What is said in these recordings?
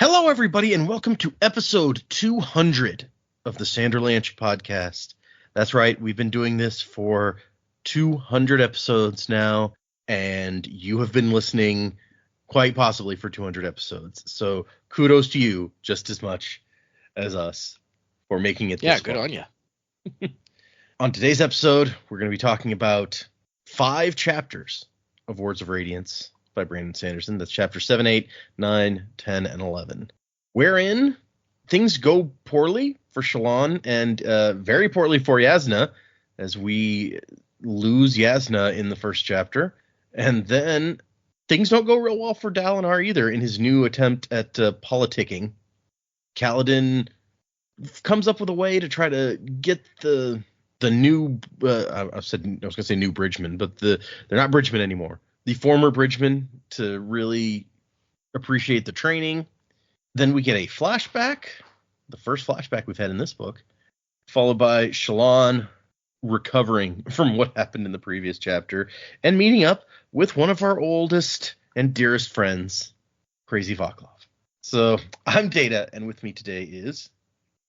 Hello, everybody, and welcome to episode 200 of the Sanderlanche podcast. That's right, we've been doing this for 200 episodes now, and you have been listening quite possibly for 200 episodes. So kudos to you just as much as us for making it this good far. on you. On today's episode, we're going to be talking about 5 chapters of Words of Radiance by Brandon Sanderson. That's chapter 7, 8, 9, 10, and 11. Wherein things go poorly for Shallan and very poorly for Jasnah, as we lose Jasnah in the first chapter. And then things don't go real well for Dalinar either in his new attempt at politicking. Kaladin comes up with a way to try to get the new I was going to say new bridgemen, but they're not bridgemen anymore. The former bridgemen to really appreciate the training. Then we get a flashback, the first flashback we've had in this book, followed by Shallan recovering from what happened in the previous chapter and meeting up with one of our oldest and dearest friends, Crazy Vaclav. So I'm Data, and with me today is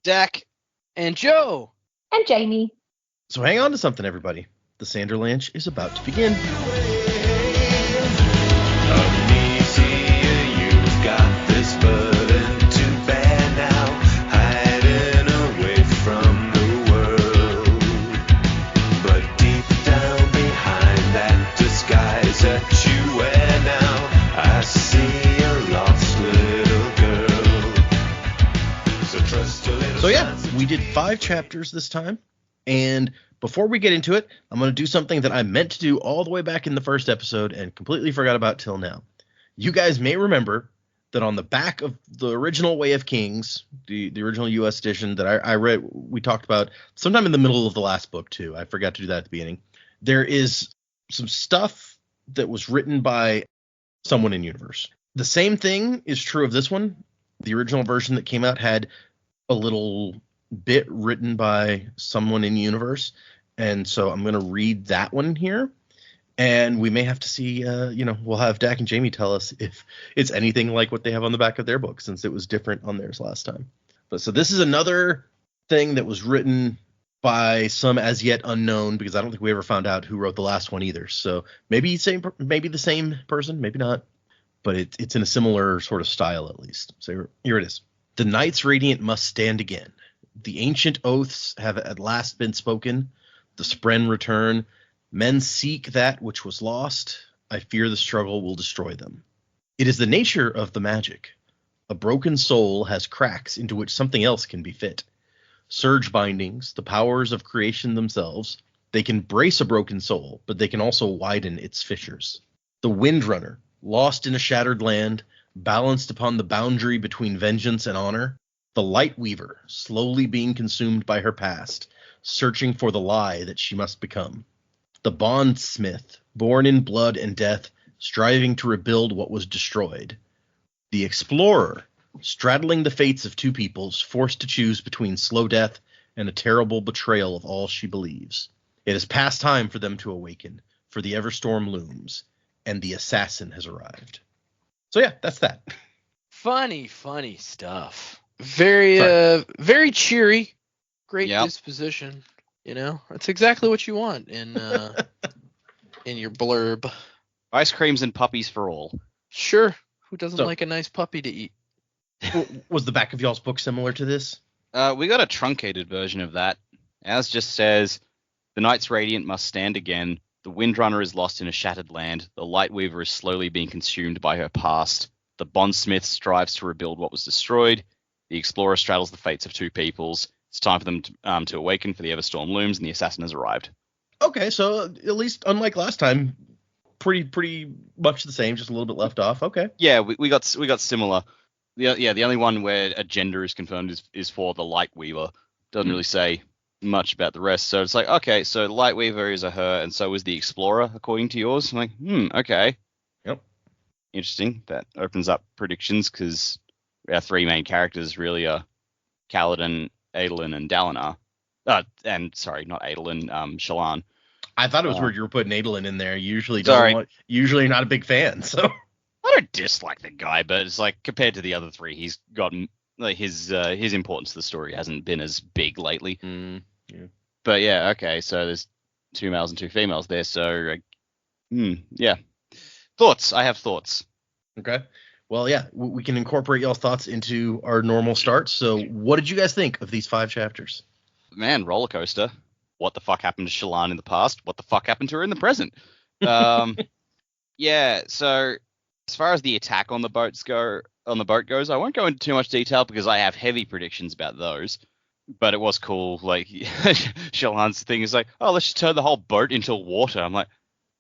Dak and Joe. And Jamie. So hang on to something, everybody. The Sanderlanche is about to begin. So yeah, we did 5 chapters this time, and before we get into it, I'm going to do something that I meant to do all the way back in the first episode and completely forgot about till now. You guys may remember that on the back of the original Way of Kings, the original US edition that I read, we talked about sometime in the middle of the last book too. I forgot to do that at the beginning. There is some stuff that was written by someone in universe. The same thing is true of this one. The original version that came out had a little bit written by someone in universe, and so I'm going to read that one here, and we may have to see, we'll have Dak and Jamie tell us if it's anything like what they have on the back of their book, since it was different on theirs last time. But so this is another thing that was written by some as yet unknown, because I don't think we ever found out who wrote the last one either. So maybe the same person, maybe not, but it's in a similar sort of style at least. So here it is. The Knights Radiant must stand again. The ancient oaths have at last been spoken. The Spren return. Men seek that which was lost. I fear the struggle will destroy them. It is the nature of the magic. A broken soul has cracks into which something else can be fit. Surge bindings, the powers of creation themselves, they can brace a broken soul, but they can also widen its fissures. The Windrunner, lost in a shattered land, balanced upon the boundary between vengeance and honor. The Light Weaver, slowly being consumed by her past, searching for the lie that she must become. The Bondsmith, born in blood and death, striving to rebuild what was destroyed. The Explorer, straddling the fates of 2 peoples, forced to choose between slow death and a terrible betrayal of all she believes. It is past time for them to awaken, for the Everstorm looms, and the assassin has arrived. So yeah, that's that. Funny stuff. Very cheery. Great disposition. That's exactly what you want in your blurb. Ice creams and puppies for all. Sure. Who doesn't like a nice puppy to eat? Was the back of y'all's book similar to this? We got a truncated version of that. Ours just says, the Knights Radiant must stand again. The Windrunner is lost in a shattered land. The Lightweaver is slowly being consumed by her past. The Bondsmith strives to rebuild what was destroyed. The Explorer straddles the fates of 2 peoples. It's time for them to awaken, for the Everstorm looms, and the assassin has arrived. Okay, so at least unlike last time, pretty much the same, just a little bit left off. Okay. Yeah, we got similar. The only one where a gender is confirmed is for the Lightweaver. Doesn't really say much about the rest. So it's like, okay, so the Lightweaver is a her, and so is the Explorer, according to yours. I'm like, okay. Yep. Interesting. That opens up predictions, because our 3 main characters really are Kaladin, Adolin, and Dalinar. And sorry, not Adolin, Shallan. I thought it was weird you were putting Adolin in there. Usually not a big fan, so. I don't dislike the guy, but it's like compared to the other three, he's gotten like his importance to the story hasn't been as big lately. Yeah. But yeah, okay, so there's 2 males and 2 females there, so yeah. Thoughts? I have thoughts. Okay. Well, yeah, we can incorporate y'all thoughts into our normal start. So, what did you guys think of these 5 chapters? Man, roller coaster. What the fuck happened to Shallan in the past? What the fuck happened to her in the present? Yeah, so as far as the attack on the boat goes, I won't go into too much detail because I have heavy predictions about those. But it was cool. Like Shallan's thing is like, oh, let's just turn the whole boat into water. I'm like,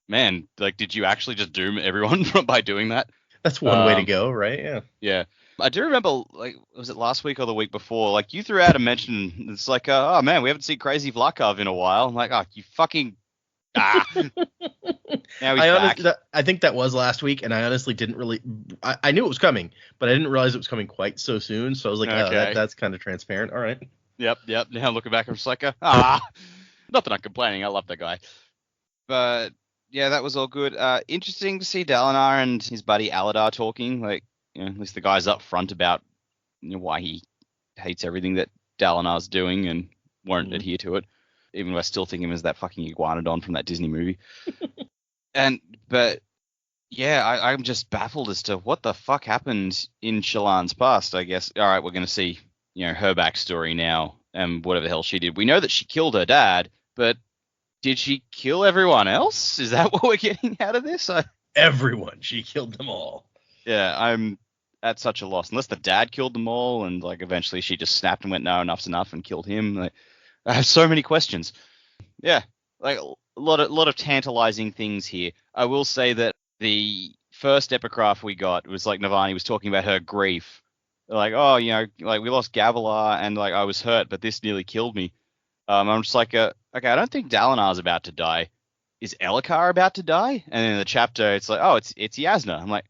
man, like, did you actually just doom everyone by doing that? That's one way to go, right? Yeah. Yeah. I do remember, like, was it last week or the week before? Like, you threw out a mention. It's like, oh man, we haven't seen Crazy Vlarkov in a while. I'm like, oh, you fucking now he's back. I think that was last week, and I honestly didn't really. I knew it was coming, but I didn't realize it was coming quite so soon. So I was like, Okay. oh, that's kind of transparent. All right. Yep. Now looking back, I'm just like, not that I'm complaining. I love that guy. But yeah, that was all good. Interesting to see Dalinar and his buddy Aladar talking. Like, at least the guy's up front about why he hates everything that Dalinar's doing and won't adhere to it. Even though I still think him as that fucking iguanodon from that Disney movie. But yeah, I'm just baffled as to what the fuck happened in Shallan's past. I guess, all right, we're going to see, her backstory now and whatever the hell she did. We know that she killed her dad, but did she kill everyone else? Is that what we're getting out of this? Everyone. She killed them all. Yeah, I'm at such a loss. Unless the dad killed them all and like eventually she just snapped and went, no, enough's enough and killed him. Like, I have so many questions. Yeah, like a lot of tantalizing things here. I will say that the first epigraph we got was like Navani was talking about her grief. Like, oh, like we lost Gavilar and like I was hurt, but this nearly killed me. I'm just like, okay, I don't think Dalinar's about to die. Is Elhokar about to die? And then in the chapter, it's like, oh, it's Jasnah. I'm like,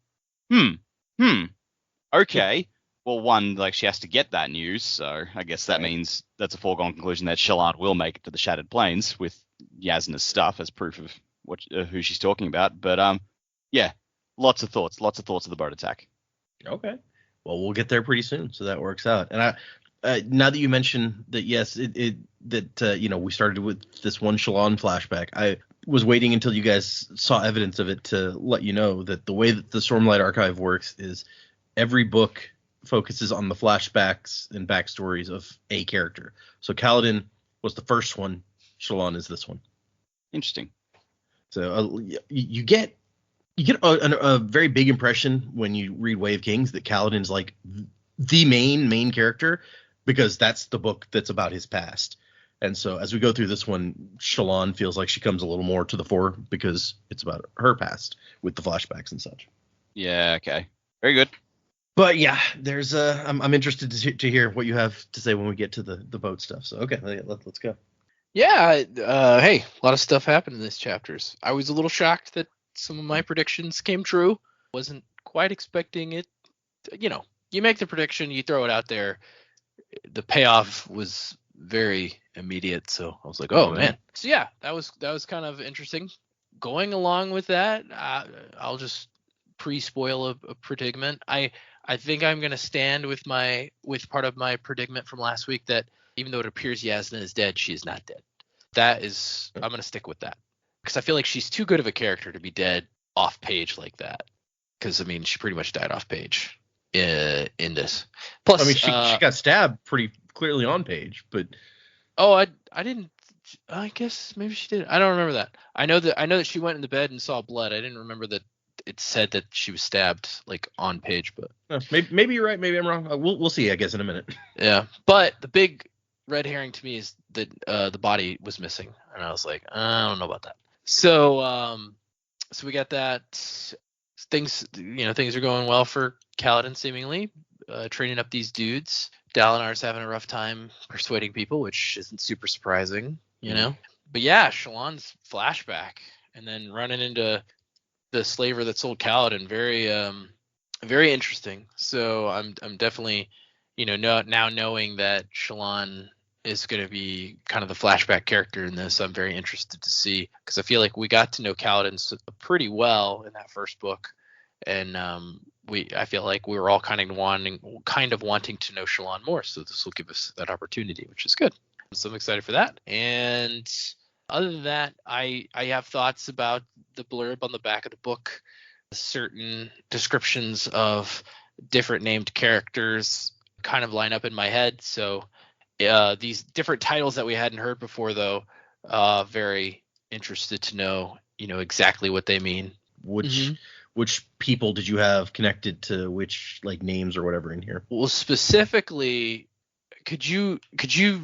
okay. Well, one, like, she has to get that news, so I guess that means that's a foregone conclusion that Shallan will make it to the Shattered Plains with Jasnah's stuff as proof of who she's talking about. But, yeah, lots of thoughts of the boat attack. Okay. Well, we'll get there pretty soon, so that works out. And now that you mentioned that, yes, we started with this one Shallan flashback, I was waiting until you guys saw evidence of it to let you know that the way that the Stormlight Archive works is every book focuses on the flashbacks and backstories of a character. So Kaladin was the first one. Shallan is this one. Interesting. So you get a very big impression when you read Way of Kings that Kaladin's like the main character because that's the book that's about his past. And so as we go through this one, Shallan feels like she comes a little more to the fore because it's about her past with the flashbacks and such. Yeah. Okay. Very good. But yeah, there's I'm interested to hear what you have to say when we get to the boat stuff. So okay, let's go. Yeah, hey, a lot of stuff happened in these chapters. I was a little shocked that some of my predictions came true. Wasn't quite expecting it. You make the prediction, you throw it out there. The payoff was very immediate, so I was like, oh man. So yeah, that was kind of interesting. Going along with that, I'll just pre-spoil a predicament. I think I'm going to stand with part of my predicament from last week that even though it appears Jasnah is dead, she is not dead. I'm going to stick with that because I feel like she's too good of a character to be dead off page like that. Because I mean, she pretty much died off page in this. Plus, I mean, she got stabbed pretty clearly on page, but I didn't. I guess maybe she did. I don't remember that. I know that she went in the bed and saw blood. I didn't remember that it said that she was stabbed like on page, but maybe you're right, maybe I'm wrong. We'll see, I guess, in a minute. Yeah, but the big red herring to me is that the body was missing, and I was like, I don't know about that. So we got that. Things are going well for Kaladin seemingly, training up these dudes. Dalinar's having a rough time persuading people, which isn't super surprising, But yeah, Shallan's flashback and then running into the slaver that sold Kaladin, very interesting. So I'm definitely, now knowing that Shallan is going to be kind of the flashback character in this, I'm very interested to see, because I feel like we got to know Kaladin pretty well in that first book, and I feel like we were all kind of wanting to know Shallan more, so this will give us that opportunity, which is good. So I'm excited for that. And other than that, I have thoughts about the blurb on the back of the book. Certain descriptions of different named characters kind of line up in my head. So these different titles that we hadn't heard before, though, very interested to know, exactly what they mean. Which people did you have connected to which like names or whatever in here? Well, specifically, could you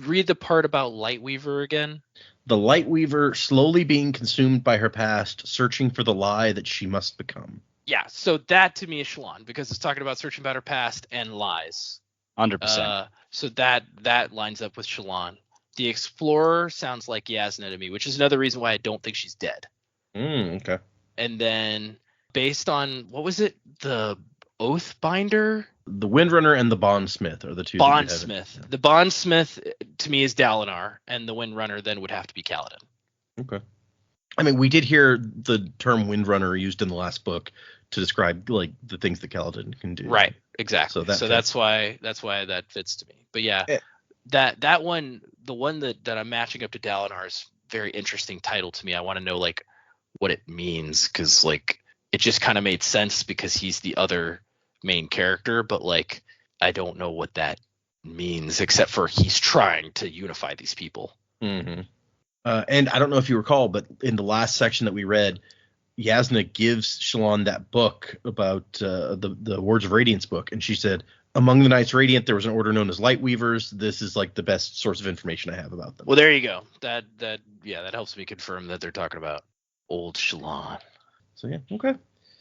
read the part about Lightweaver again? The Lightweaver slowly being consumed by her past, searching for the lie that she must become. Yeah, so that to me is Shallan, because it's talking about searching about her past and lies. 100%. So that lines up with Shallan. The Explorer sounds like Jasnah to me, which is another reason why I don't think she's dead. Okay. And then based on, what was it? The Oathbinder? The Windrunner and the Bondsmith are the two. Bondsmith. The Bondsmith to me is Dalinar, and the Windrunner then would have to be Kaladin. Okay. I mean, we did hear the term Windrunner used in the last book to describe like the things that Kaladin can do. Right. Exactly. So that's why that fits to me. But yeah, that one, the one that I'm matching up to Dalinar is very interesting title to me. I want to know like what it means, because like it just kind of made sense because he's the other main character, but like I don't know what that means except for he's trying to unify these people. Mm-hmm. And I don't know if you recall, but in the last section that we read, Jasnah gives Shallan that book about the Words of Radiance book, and she said, among the Knights Radiant, there was an order known as Lightweavers. This is like the best source of information I have about them. Well, there you go. That helps me confirm that they're talking about old Shallan. So yeah, okay.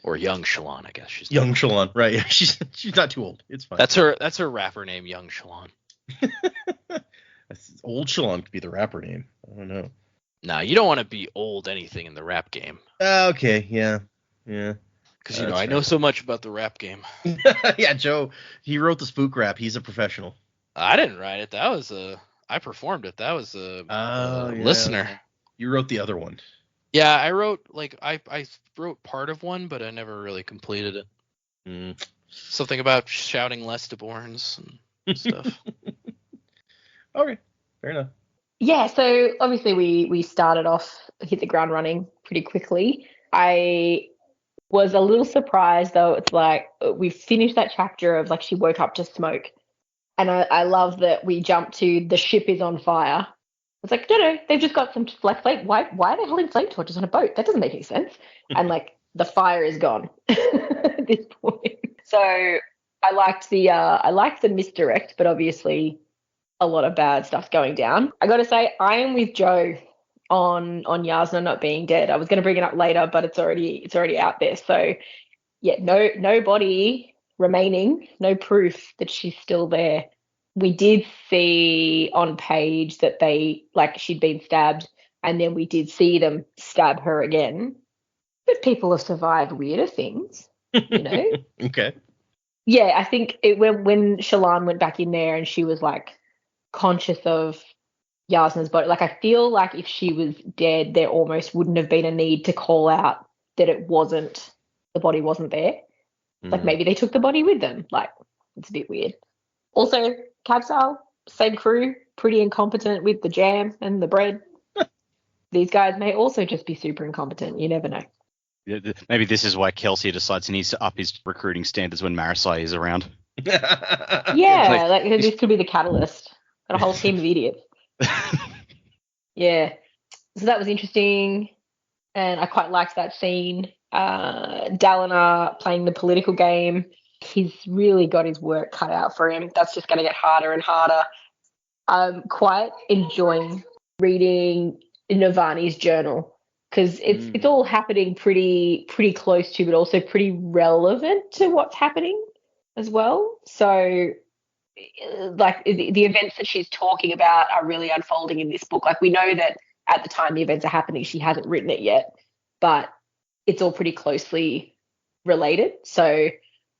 Or young Shallan, I guess she's young Shallan, right? She's not too old. It's fine. That's her rapper name, Young Shallan. Old Shallan could be the rapper name. I don't know. Nah, you don't want to be old anything in the rap game. Okay, yeah. Because I know so much about the rap game. Yeah, Joe, he wrote the spook rap. He's a professional. I didn't write it. I performed it. That was a listener. You wrote the other one. Yeah, I wrote I wrote part of one, but I never really completed it. Something about shouting less to Borns and stuff. Okay, fair enough. Yeah, so obviously we started off, hit the ground running pretty quickly. I was a little surprised, though. It's like we finished that chapter of like she woke up to smoke. And I love that we jumped to the ship is on fire. It's like, no, they've just got some like flame. Why are they holding flame torches on a boat? That doesn't make any sense. And like the fire is gone at this point. So I liked the misdirect, but obviously a lot of bad stuff going down. I got to say, I am with Joe on Jasnah not being dead. I was going to bring it up later, but it's already out there. So yeah, no body remaining, no proof that she's still there. We did see on page that she'd been stabbed, and then we did see them stab her again. But people have survived weirder things, Okay. Yeah, I think when Shallan went back in there and she was like conscious of Jasnah's body, like I feel like if she was dead, there almost wouldn't have been a need to call out that the body wasn't there. Like maybe they took the body with them. Like it's a bit weird. Also, Cabsal, same crew, pretty incompetent with the jam and the bread. These guys may also just be super incompetent. You never know. Maybe this is why Kelsey decides he needs to up his recruiting standards when Marisai is around. Yeah, like this could be the catalyst. Got a whole team of idiots. Yeah. So that was interesting. And I quite liked that scene. Dalinar playing the political game. He's really got his work cut out for him. That's just going to get harder and harder. I'm quite enjoying reading Navani's journal because it's all happening pretty close to, but also pretty relevant to what's happening as well. So like the events that she's talking about are really unfolding in this book. Like we know that at the time the events are happening, she hasn't written it yet, but it's all pretty closely related. So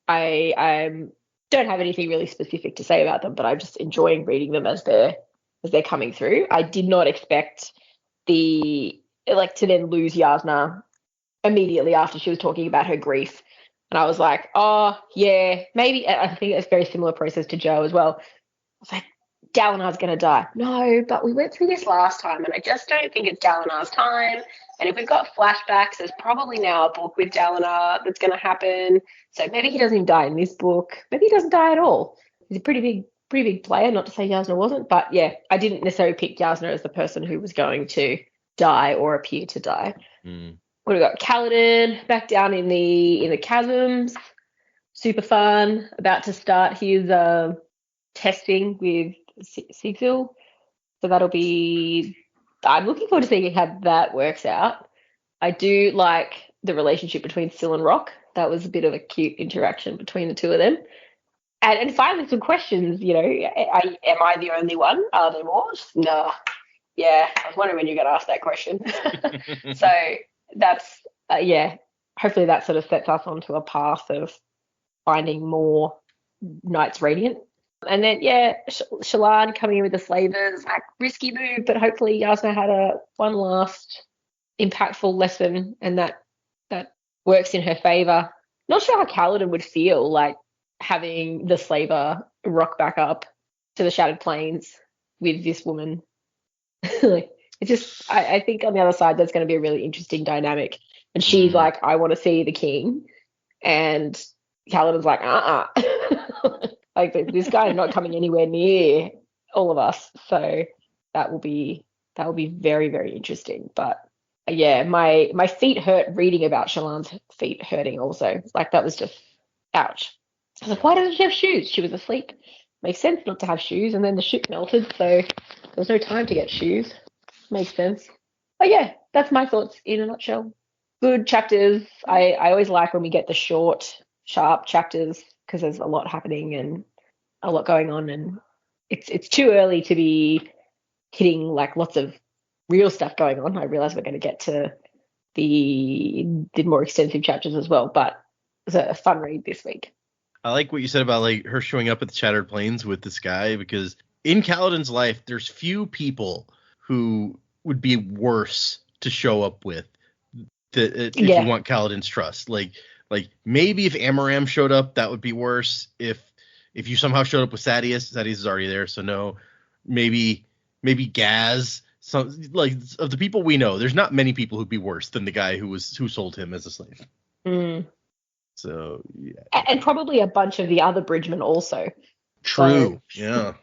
I don't have anything really specific to say about them, but I'm just enjoying reading them as they're coming through. I did not expect to then lose Jasnah immediately after she was talking about her grief. And I was like, oh, yeah, maybe. I think it's a very similar process to Joe as well. I was like, Dalinar's going to die. No, but we went through this last time, and I just don't think it's Dalinar's time. And if we've got flashbacks, there's probably now a book with Dalinar that's going to happen. So maybe he doesn't even die in this book. Maybe he doesn't die at all. He's a pretty big player, not to say Jasnah wasn't. But, yeah, I didn't necessarily pick Jasnah as the person who was going to die or appear to die. We've got Kaladin back down in the chasms. Super fun. About to start his testing with Sigil. So that'll be... I'm looking forward to seeing how that works out. I do like the relationship between Syl and Rock. That was a bit of a cute interaction between the two of them. And finally, some questions, you know. Am I the only one? Are there more? No. Yeah, I was wondering when you're going to ask that question. So that's, hopefully that sort of sets us onto a path of finding more Knights Radiant. And then, Shallan coming in with the slavers, like, risky move, but hopefully Jasnah had one last impactful lesson, and that works in her favour. Not sure how Kaladin would feel, like, having the slaver rock back up to the Shattered Plains with this woman. I think on the other side, there's going to be a really interesting dynamic. And she's like, I want to see the king. And Kaladin's like, like, this guy is not coming anywhere near all of us. So that will be very, very interesting. But yeah, my feet hurt reading about Shallan's feet hurting also. Like, that was just ouch. I was like, why doesn't she have shoes? She was asleep. Makes sense not to have shoes. And then the ship melted, so there was no time to get shoes. Makes sense. But yeah, that's my thoughts in a nutshell. Good chapters. I always like when we get the short, sharp chapters, because there's a lot happening and a lot going on, and it's too early to be hitting like lots of real stuff going on. I realize we're going to get to the more extensive chapters as well, but it was a fun read this week. I like what you said about like her showing up at the Shattered Plains with this guy, because in Kaladin's life, there's few people who would be worse to show up with if you want Kaladin's trust. Like maybe if Amaram showed up, that would be worse. If you somehow showed up with Sadeas is already there, so no. Maybe Gaz. So like, of the people we know, there's not many people who'd be worse than the guy who sold him as a slave. So yeah, and probably a bunch of the other bridgemen also. True. So, yeah.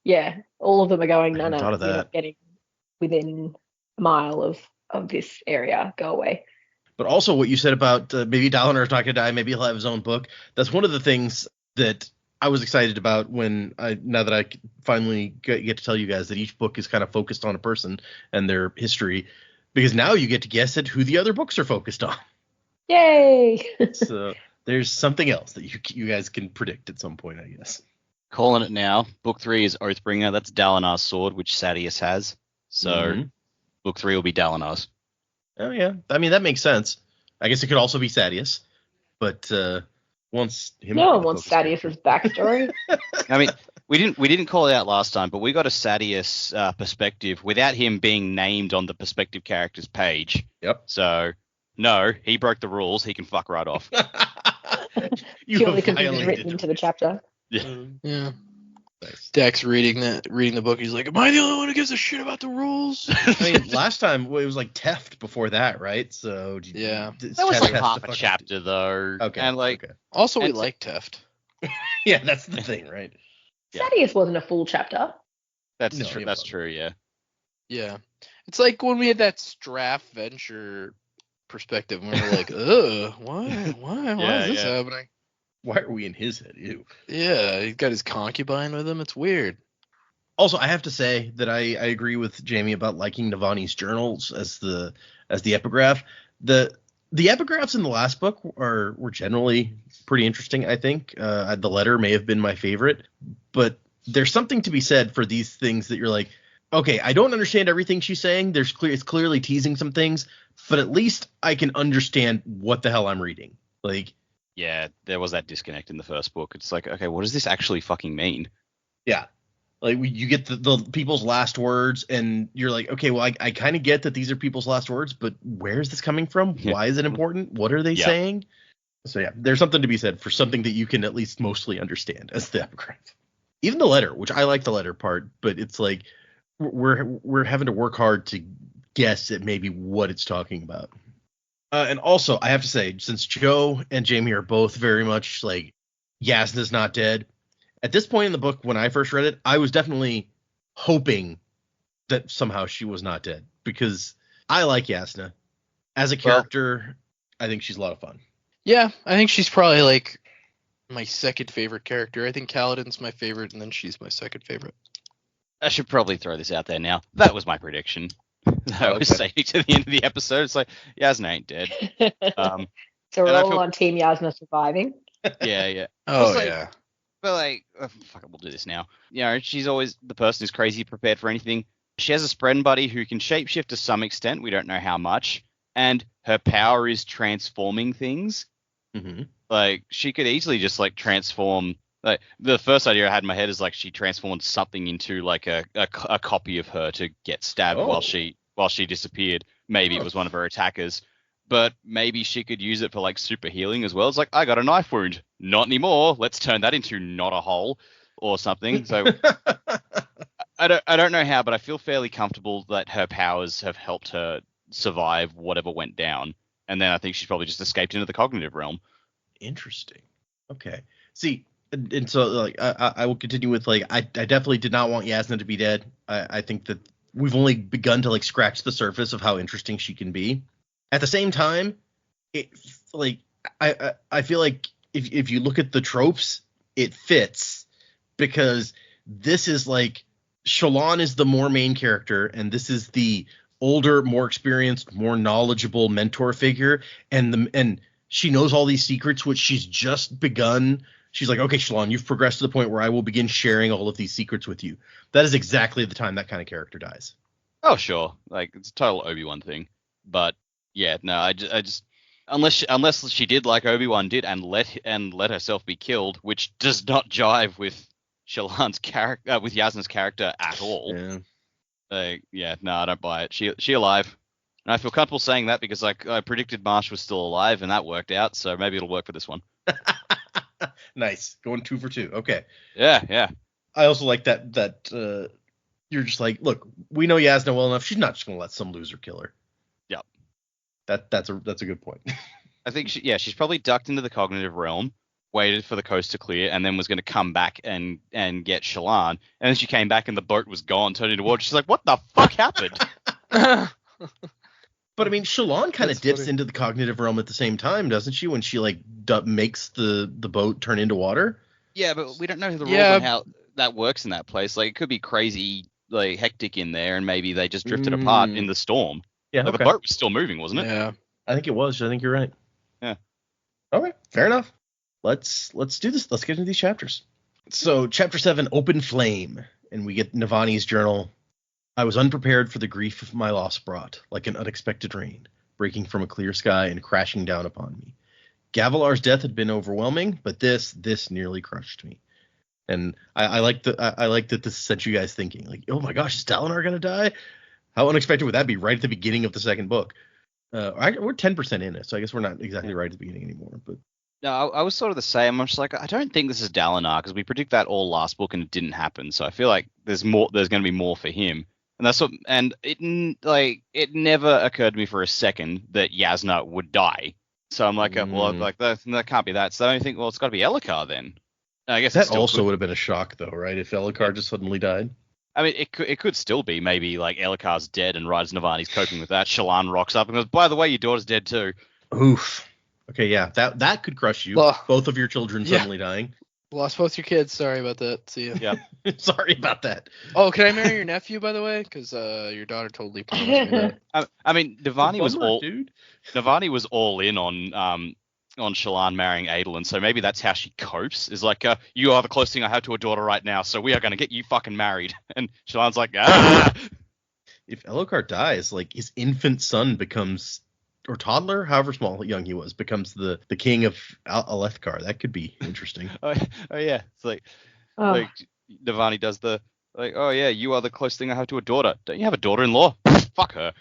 Yeah, all of them are going, no, You're not getting within a mile of this area. Go away. But also what you said about maybe Dalinar's not going to die, maybe he'll have his own book. That's one of the things that I was excited about now that I finally get to tell you guys that each book is kind of focused on a person and their history, because now you get to guess at who the other books are focused on. Yay! So there's something else that you guys can predict at some point, I guess. Calling it now. Book 3 is Oathbringer. That's Dalinar's sword, which Sadeas has. So Book 3 will be Dalinar's. Oh yeah, I mean that makes sense. I guess it could also be Sadeas, but once him. No one wants Sadeas' backstory. I mean, we didn't call it out last time, but we got a Sadeas perspective without him being named on the perspective characters page. Yep. So no, he broke the rules. He can fuck right off. Purely because it was written into the chapter. Yeah. Nice. Dex reading the book, he's like, am I the only one who gives a shit about the rules? I mean, last time it was like Teft before that, right? So yeah, that was like half a chapter though. Okay. And like, also we like Teft. Yeah, that's the thing, right? Sadeas wasn't a full chapter. That's true. That's true. Yeah. Yeah, it's like when we had that Straff Venture perspective, and we were like, ugh, why is this happening? Why are we in his head? Ew. Yeah, he's got his concubine with him. It's weird. Also, I have to say that I agree with Jamie about liking Navani's journals as the epigraph. The epigraphs in the last book were generally pretty interesting, I think. The letter may have been my favorite, but there's something to be said for these things that you're like, okay, I don't understand everything she's saying. It's clearly teasing some things, but at least I can understand what the hell I'm reading. Like, yeah, there was that disconnect in the first book. It's like, okay, what does this actually fucking mean? Yeah. Like, you get the people's last words, and you're like, okay, well, I kind of get that these are people's last words, but where is this coming from? Yeah. Why is it important? What are they saying? So yeah, there's something to be said for something that you can at least mostly understand as the epigraph. Even the letter, which I like the letter part, but it's like we're having to work hard to guess at maybe what it's talking about. And also, I have to say, since Joe and Jamie are both very much like Jasnah's not dead, at this point in the book, when I first read it, I was definitely hoping that somehow she was not dead, because I like Jasnah. As a character, I think she's a lot of fun. Yeah, I think she's probably like my second favorite character. I think Kaladin's my favorite, and then she's my second favorite. I should probably throw this out there now. That was my prediction. I was saying to the end of the episode, it's like, Jasnah ain't dead. So we're all on Team Jasnah surviving. Yeah. Oh, like, yeah. But like, fuck it, we'll do this now. You know, she's always the person who's crazy prepared for anything. She has a spread buddy who can shapeshift to some extent. We don't know how much. And her power is transforming things. Mm-hmm. Like, she could easily just like transform. Like, the first idea I had in my head is like she transformed something into like a copy of her to get stabbed while she disappeared. Maybe it was one of her attackers, but maybe she could use it for like super healing as well. It's like, I got a knife wound, not anymore. Let's turn that into not a hole or something. So I don't know how, but I feel fairly comfortable that her powers have helped her survive whatever went down. And then I think she's probably just escaped into the cognitive realm. Interesting. Okay. See, and so like I will continue with like I definitely did not want Jasnah to be dead. I think that we've only begun to like scratch the surface of how interesting she can be. At the same time, it like I feel like if you look at the tropes, it fits, because this is like Shallan is the more main character, and this is the older, more experienced, more knowledgeable mentor figure, and she knows all these secrets, which she's just begun. She's like, okay, Shallan, you've progressed to the point where I will begin sharing all of these secrets with you. That is exactly the time that kind of character dies. Oh, sure. Like, it's a total Obi-Wan thing. But yeah, no, I just unless she did like Obi-Wan did and let herself be killed, which does not jive with Shallan's character, with Jasnah's character at all. Yeah. No, I don't buy it. She alive. And I feel comfortable saying that because like I predicted Marsh was still alive and that worked out, so maybe it'll work for this one. Nice. Going 2 for 2. Okay. Yeah. I also like that you're just like, look, we know Jasnah well enough. She's not just gonna let some loser kill her. Yep. That's a good point. I think she's probably ducked into the cognitive realm, waited for the coast to clear, and then was going to come back and get Shallan. And then she came back and the boat was gone, turned into water. She's like, what the fuck happened? But I mean, Shallan kind of dips into the cognitive realm at the same time, doesn't she? When she like makes the boat turn into water. Yeah, but we don't know the rules on how that works in that place. Like, it could be crazy, like hectic in there, and maybe they just drifted apart in the storm. Yeah, like, the boat was still moving, wasn't it? Yeah, I think it was. I think you're right. Yeah. Okay, fair enough. Let's do this. Let's get into these chapters. So, chapter 7, Open Flame, and we get Navani's journal. I was unprepared for the grief of my loss brought, like an unexpected rain, breaking from a clear sky and crashing down upon me. Gavilar's death had been overwhelming, but this nearly crushed me. And I like that this sent you guys thinking, like, oh my gosh, is Dalinar gonna die? How unexpected would that be right at the beginning of the second book? We're 10% in it, so I guess we're not exactly right at the beginning anymore. But no, I was sort of the same. I'm just like, I don't think this is Dalinar, because we predict that all last book and it didn't happen. So I feel like there's going to be more for him. And that's what, and it never occurred to me for a second that Jasnah would die. So I'm like, well, like that can't be that. So I think, well, it's got to be Elhokar then. And I guess that also would have been a shock, though, right? If Elhokar just suddenly died. I mean, it could still be maybe like Elhokar's dead and Rise Navani's coping with that. Shallan rocks up and goes, by the way, your daughter's dead too. Oof. Okay, yeah, that could crush you. Well, both of your children suddenly dying. Lost both your kids. Sorry about that. See you. Yeah. Sorry about that. Oh, can I marry your nephew, by the way? Because your daughter totally promised me that. I mean, Navani was all in on Shallan marrying Adolin, so maybe that's how she copes. Is like, you are the closest thing I have to a daughter right now, so we are going to get you fucking married. And Shallan's like, ah. If Elhokar dies, like his infant son becomes, or toddler, however young he was, becomes the king of Alethkar. That could be interesting. Oh yeah, it's like Navani does the like, oh yeah, you are the closest thing I have to a daughter. Don't you have a daughter-in-law? Fuck her.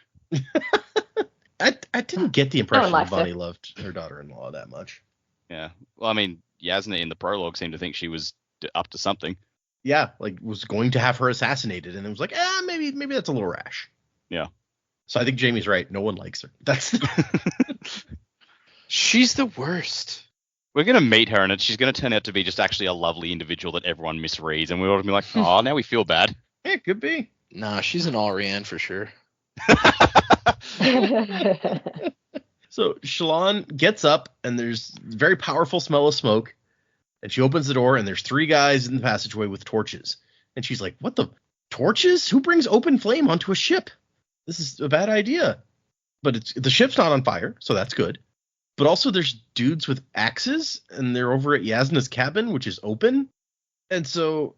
I didn't get the impression Navani loved her daughter-in-law that much. Yeah. Well, I mean, Jasnah in the prologue seemed to think she was up to something. Yeah, like was going to have her assassinated, and it was like, maybe that's a little rash. Yeah. So I think Jamie's right. No one likes her. That's She's the worst. We're going to meet her, and she's going to turn out to be just actually a lovely individual that everyone misreads, and we're all going to be like, oh, now we feel bad. Yeah, it could be. Nah, she's an Ariane for sure. So Shallan gets up, and there's a very powerful smell of smoke, and she opens the door, and there's 3 guys in the passageway with torches. And she's like, what the? Torches? Who brings open flame onto a ship? This is a bad idea. But the ship's not on fire, so that's good. But also there's dudes with axes, and they're over at Jasnah's cabin, which is open. And so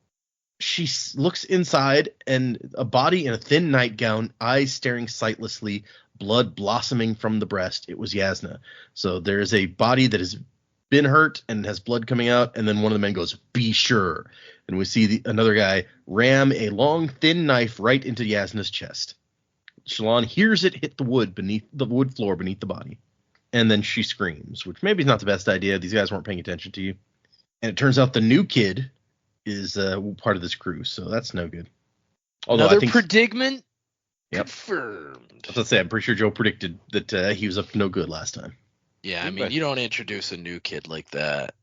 she looks inside, and a body in a thin nightgown, eyes staring sightlessly, blood blossoming from the breast. It was Jasnah. So there's a body that has been hurt and has blood coming out, and then one of the men goes, be sure. And we see another guy ram a long, thin knife right into Jasnah's chest. Shallan hears it hit the wood floor beneath the body. And then she screams, which maybe is not the best idea. These guys weren't paying attention to you. And it turns out the new kid is part of this crew, so that's no good. Although Another I think predicament? Yep. Confirmed. Let's say I'm pretty sure Joe predicted that he was up to no good last time. Yeah, I mean, you don't introduce a new kid like that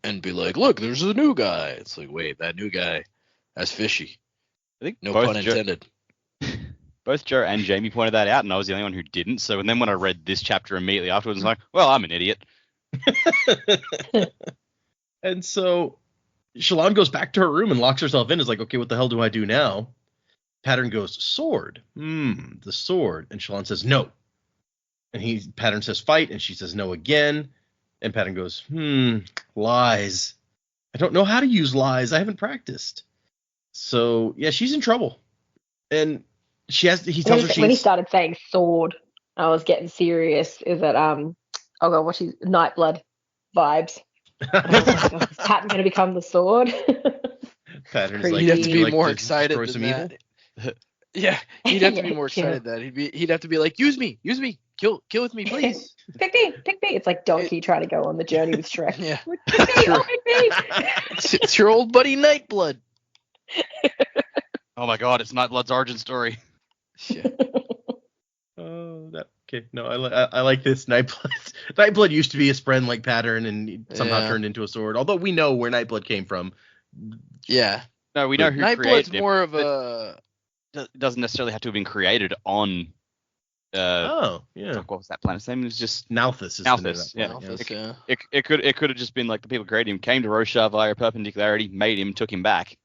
and be like, look, there's a new guy. It's like, wait, that new guy, that's fishy. I think No pun intended. Both Joe and Jamie pointed that out, and I was the only one who didn't. So then when I read this chapter immediately afterwards, I was like, well, I'm an idiot. And so Shallan goes back to her room and locks herself in. Is like, okay, what the hell do I do now? Pattern goes, sword. The sword. And Shallan says, no. And Pattern says, fight. And she says, no again. And Pattern goes, lies. I don't know how to use lies. I haven't practiced. So, yeah, she's in trouble. And he tells her when he started saying sword, I was getting serious. Is that oh god, what's his Nightblood vibes? Is Pattern going to become the sword? Pattern's Creepy. like, He'd have to be like more to excited destroy than some that. evil? Yeah, he'd have to be more excited than that. He'd have to be like, use me, kill with me, please. Pick me. It's like Donkey trying to go on the journey with Shrek. Yeah, Pick me. it's your old buddy Nightblood. Oh my god, it's Nightblood's origin story. Yeah. Oh, okay. No, I like this. Nightblood used to be his friend like Pattern, and he somehow turned into a sword. Although we know where Nightblood came from. Yeah. No, we know who Nightblood's created more him. of a. It doesn't necessarily have to have been created on. What was that planet's name? It was just Nalthus. Nalthus. Yeah. Nalthus, yeah. It could have just been like the people who created him came to Roshar via perpendicularity, made him, took him back.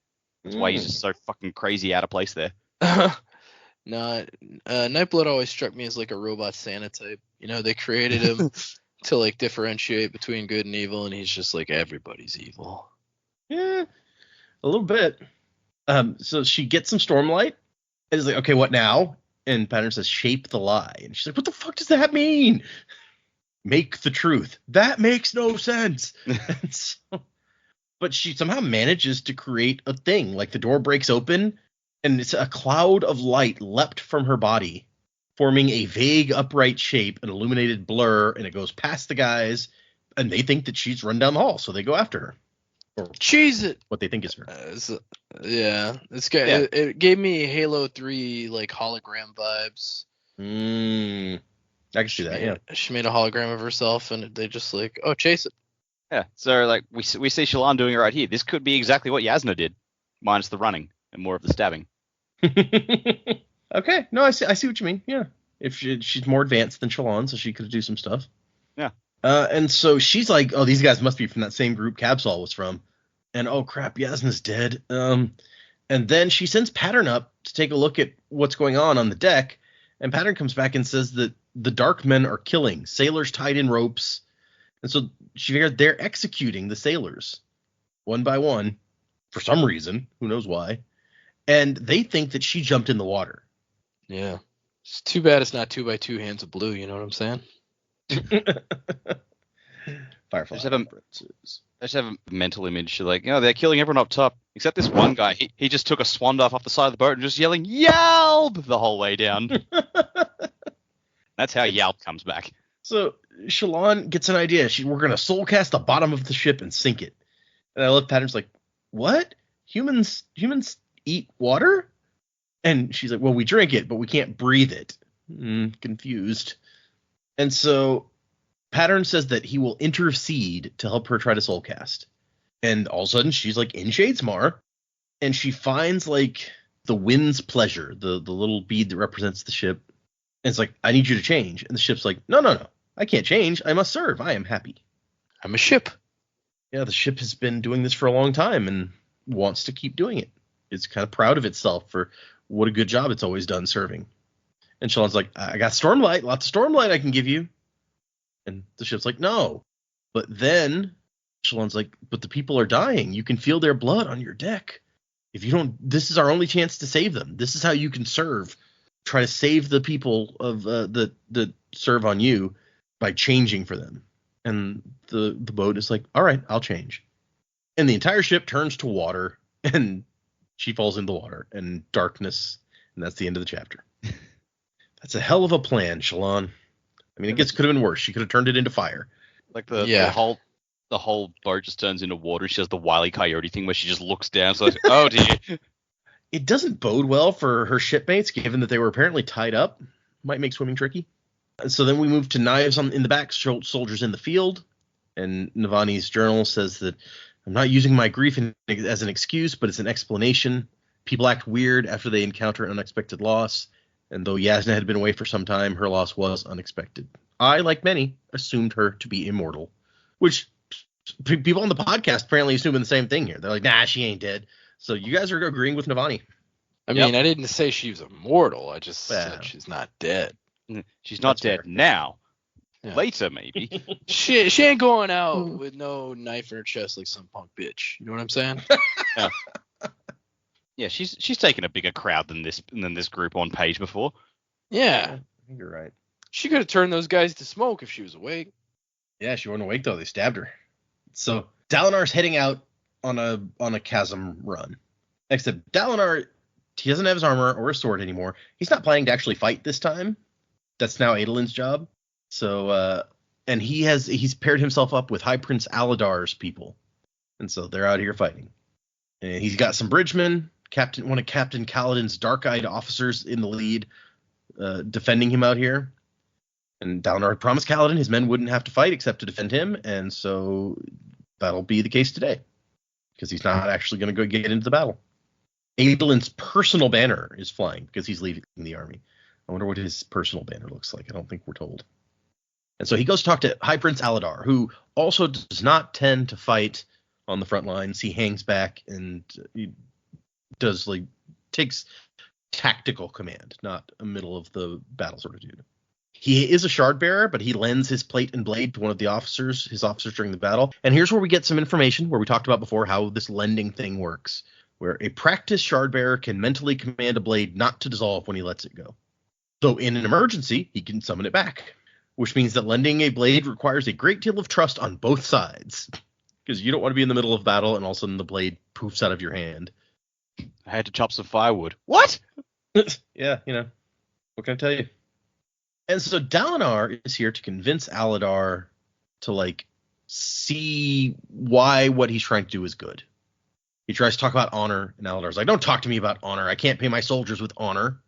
That's why he's just so fucking crazy out of place there. No, Nightblood always struck me as like a robot Santa type. You know, they created him to like differentiate between good and evil, and he's just like everybody's evil. Yeah, a little bit. So she gets some Stormlight, and is like, okay, what now? And Pattern says, shape the lie. And she's like, what the fuck does that mean? Make the truth. That makes no sense. But she somehow manages to create a thing. Like the door breaks open, and it's a cloud of light leapt from her body, forming a vague upright shape, an illuminated blur, and it goes past the guys, and they think that she's run down the hall, so they go after her. Or Cheese it. what they think is her. This guy. Yeah. It gave me Halo 3 like hologram vibes. I can see that. Yeah. She made a hologram of herself, and they just like, oh, chase it. Yeah. So like we see Shallan doing it right here. This could be exactly what Jasnah did, minus the running and more of the stabbing. Okay. No, I see what you mean. Yeah. If she's more advanced than Shallan, so she could do some stuff. Yeah. And so she's like, oh, these guys must be from that same group Cabsol was from. And oh crap, Jasnah's dead. And then she sends Pattern up to take a look at what's going on the deck. And Pattern comes back and says that the dark men are killing sailors tied in ropes. And so she figured they're executing the sailors one by one for some reason. Who knows why? And they think that she jumped in the water. Yeah. It's too bad it's not 2x2 hands of blue. You know what I'm saying? Firefly. I just have a mental image. Like, they're killing everyone up top, except this one guy. He just took a swan dive off the side of the boat and just yelling, Yalb! The whole way down. That's how Yalb comes back. So Shallan gets an idea. We're going to soul cast the bottom of the ship and sink it. And I love Pattern's like, what? Humans eat water? And she's like, well, we drink it, but we can't breathe it. Confused. And so Pattern says that he will intercede to help her try to soul cast. And all of a sudden, she's like in Shadesmar, and she finds like the wind's pleasure, the little bead that represents the ship. And it's like, I need you to change. And the ship's like, no. I can't change. I must serve. I am happy. I'm a ship. Yeah, the ship has been doing this for a long time and wants to keep doing it. It's kind of proud of itself for what a good job it's always done serving. And Shallan's like, I got Stormlight, lots of Stormlight I can give you. And the ship's like, no. But then Shallan's like, but the people are dying. You can feel their blood on your deck. If you don't, this is our only chance to save them. This is how you can serve. Try to save the people of that serve on you by changing for them. And the boat is like, all right, I'll change. And the entire ship turns to water, and she falls into the water and darkness, and that's the end of the chapter. That's a hell of a plan, Shallan. I mean, I guess it could have been worse. She could have turned it into fire. Like the whole boat just turns into water. She does the Wile E. Coyote thing where she just looks down. So like, oh dear. It doesn't bode well for her shipmates, given that they were apparently tied up. Might make swimming tricky. So then we move to knives in the back, soldiers in the field. And Navani's journal says that I'm not using my grief as an excuse, but it's an explanation. People act weird after they encounter an unexpected loss. And though Jasnah had been away for some time, her loss was unexpected. I, like many, assumed her to be immortal, which people on the podcast apparently assuming the same thing here. They're like, nah, she ain't dead. So you guys are agreeing with Navani. I mean, I didn't say she was immortal. I just said she's not dead. She's not dead now. Yeah. Later, maybe. she ain't going out with no knife in her chest like some punk bitch. You know what I'm saying? Yeah, she's taken a bigger crowd than this group on page before. Yeah. I think you're right. She could have turned those guys to smoke if she was awake. Yeah, she wasn't awake though. They stabbed her. So Dalinar's heading out on a chasm run. Except Dalinar, he doesn't have his armor or his sword anymore. He's not planning to actually fight this time. That's now Adolin's job. So and he's paired himself up with High Prince Aladar's people. And so they're out here fighting. And he's got some bridgemen, one of Captain Kaladin's dark-eyed officers in the lead, defending him out here. And Dalinar promised Kaladin his men wouldn't have to fight except to defend him, and so that'll be the case today, because he's not actually going to go get into the battle. Adolin's personal banner is flying because he's leaving the army. I wonder what his personal banner looks like. I don't think we're told. And so he goes to talk to High Prince Aladar, who also does not tend to fight on the front lines. He hangs back and he takes tactical command, not a middle of the battle sort of dude. He is a shard bearer, but he lends his plate and blade to one of his officers during the battle. And here's where we get some information where we talked about before how this lending thing works, where a practiced shard bearer can mentally command a blade not to dissolve when he lets it go. Though in an emergency, he can summon it back, which means that lending a blade requires a great deal of trust on both sides, because you don't want to be in the middle of battle and all of a sudden the blade poofs out of your hand. I had to chop some firewood. What? Yeah, what can I tell you? And so Dalinar is here to convince Aladar to see why what he's trying to do is good. He tries to talk about honor, and Aladar's like, don't talk to me about honor. I can't pay my soldiers with honor.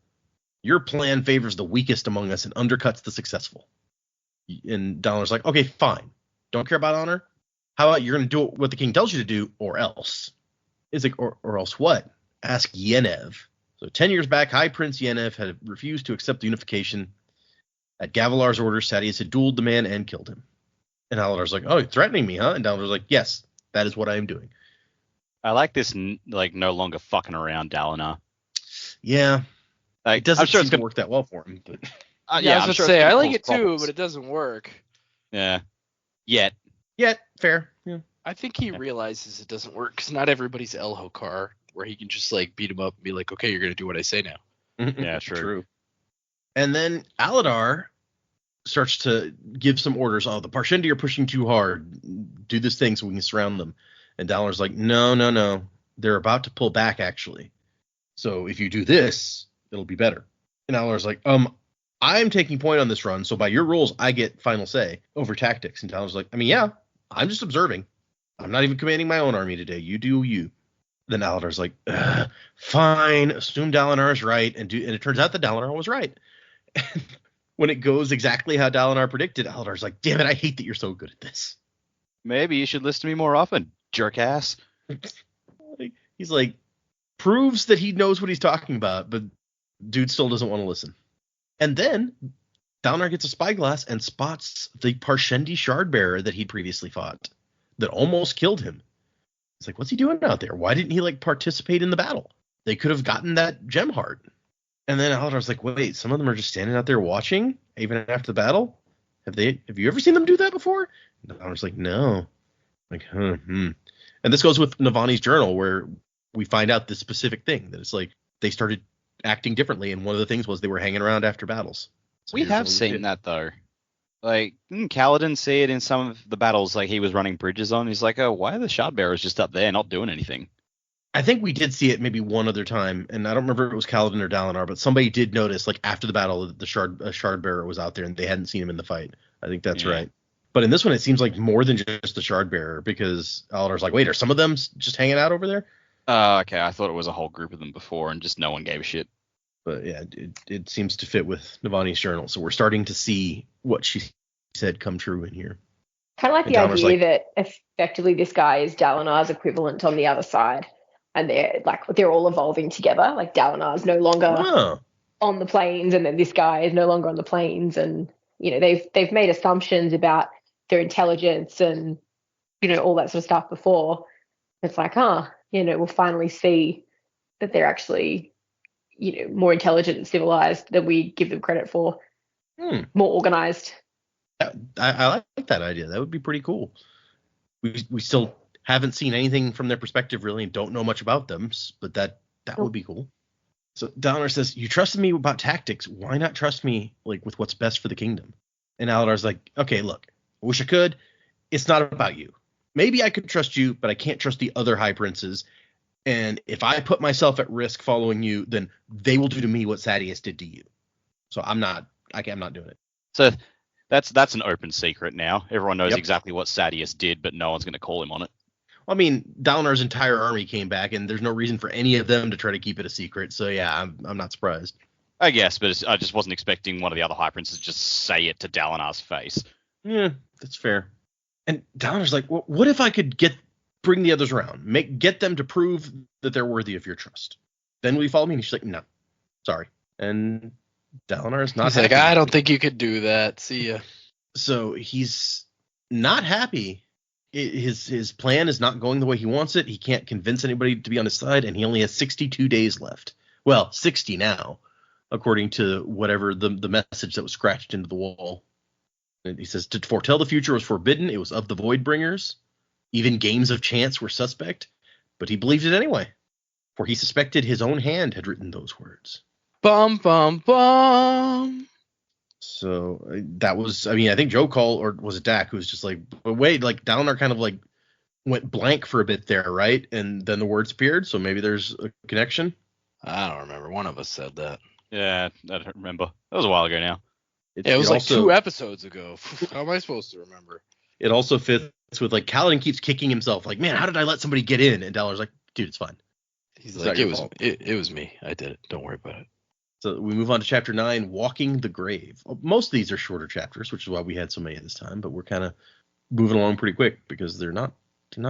Your plan favors the weakest among us and undercuts the successful. And Dalinar's like, okay, fine. Don't care about honor? How about you're going to do what the king tells you to do, or else? It's like, or else what? Ask Yennev. So 10 years back, High Prince Yennev had refused to accept the unification. At Gavilar's order, Sadeas had dueled the man and killed him. And Aladar's like, oh, you're threatening me, huh? And Dalinar's like, yes, that is what I am doing. I like this, no longer fucking around Dalinar. Yeah. It doesn't seem to work that well for him. But I was going to say, I like it too, but it doesn't work. Yeah. Yet, fair. Yeah. I think he realizes it doesn't work because not everybody's El Hokar, where he can just beat him up and be like, okay, you're going to do what I say now. Yeah, true. And then Aladar starts to give some orders. Oh, the Parshendi are pushing too hard. Do this thing so we can surround them. And Dalinar's like, no. They're about to pull back, actually. So if you do this, it'll be better. And Aladdar's like, I'm taking point on this run, so by your rules, I get final say over tactics. And Dalinar's like, I mean, yeah, I'm just observing. I'm not even commanding my own army today. You do you. Then Alador's like, fine, assume Dalinar's right, and it turns out that Dalinar was right. And when it goes exactly how Dalinar predicted, Alador's like, damn it, I hate that you're so good at this. Maybe you should listen to me more often, jerk ass. He's like, proves that he knows what he's talking about, but dude still doesn't want to listen. And then Dalinar gets a spyglass and spots the Parshendi Shardbearer that he'd previously fought that almost killed him. It's like, what's he doing out there? Why didn't he like participate in the battle? They could have gotten that gem heart. And then Aladar's like, wait, some of them are just standing out there watching even after the battle? Have you ever seen them do that before? And Aladar's like, no. Like, And this goes with Navani's journal where we find out this specific thing that it's like they started acting differently, and one of the things was they were hanging around after battles. So we have seen that though. Like, didn't Kaladin see it in some of the battles like he was running bridges on? He's like, oh, why are the Shardbearers just up there not doing anything? I think we did see it maybe one other time, and I don't remember if it was Kaladin or Dalinar, but somebody did notice, like, after the battle, that the Shardbearer was out there, and they hadn't seen him in the fight. I think that's right. But in this one, it seems like more than just the Shardbearer, because Aladar's like, wait, are some of them just hanging out over there? Okay, I thought it was a whole group of them before, and just no one gave a shit. But yeah, it seems to fit with Navani's journal, so we're starting to see what she said come true in here. Kind of like the idea that effectively this guy is Dalinar's equivalent on the other side, and they're all evolving together. Like Dalinar's no longer on the plains, and then this guy is no longer on the plains, and they've made assumptions about their intelligence and all that sort of stuff before. It's like, we'll finally see that they're actually more intelligent and civilized than we give them credit for. More organized. I like that idea. That would be pretty cool. We still haven't seen anything from their perspective really, and don't know much about them, but that would be cool. So Dalinar says, you trusted me about tactics. Why not trust me like with what's best for the kingdom? And Aladar's like, okay, look, I wish I could. It's not about you. Maybe I could trust you, but I can't trust the other high princes. And if I put myself at risk following you, then they will do to me what Sadeas did to you. So I'm not doing it. So that's an open secret now. Everyone knows exactly what Sadeas did, but no one's going to call him on it. I mean, Dalinar's entire army came back, and there's no reason for any of them to try to keep it a secret. So yeah, I'm not surprised. I guess, but I just wasn't expecting one of the other high princes to just say it to Dalinar's face. Yeah, that's fair. And Dalinar's like, well, what if I could bring the others around, get them to prove that they're worthy of your trust? Then will you follow me? And she's like, no, sorry. And Dalinar's not happy. Like, I don't think you could do that. See ya. So he's not happy. His plan is not going the way he wants it. He can't convince anybody to be on his side, and he only has 62 days left. Well, 60 now, according to whatever the message that was scratched into the wall. And he says, to foretell the future was forbidden. It was of the Voidbringers. Even games of chance were suspect, but he believed it anyway, for he suspected his own hand had written those words. Bum, bum, bum. So that was, I think Joe called, or was it Dak, who was just like, but wait, like Dalinar kind of like went blank for a bit there, right? And then the words appeared, so maybe there's a connection. I don't remember. One of us said that. Yeah, I don't remember. That was a while ago now. It was like also 2 episodes ago. How am I supposed to remember? It also fits with like Kaladin keeps kicking himself, like, man, how did I let somebody get in? And Dalinar's like, dude, it's fine. He's like, it was me. I did it. Don't worry about it. So we move on to chapter 9, Walking the Grave. Most of these are shorter chapters, which is why we had so many this time, but we're kind of moving along pretty quick because they're not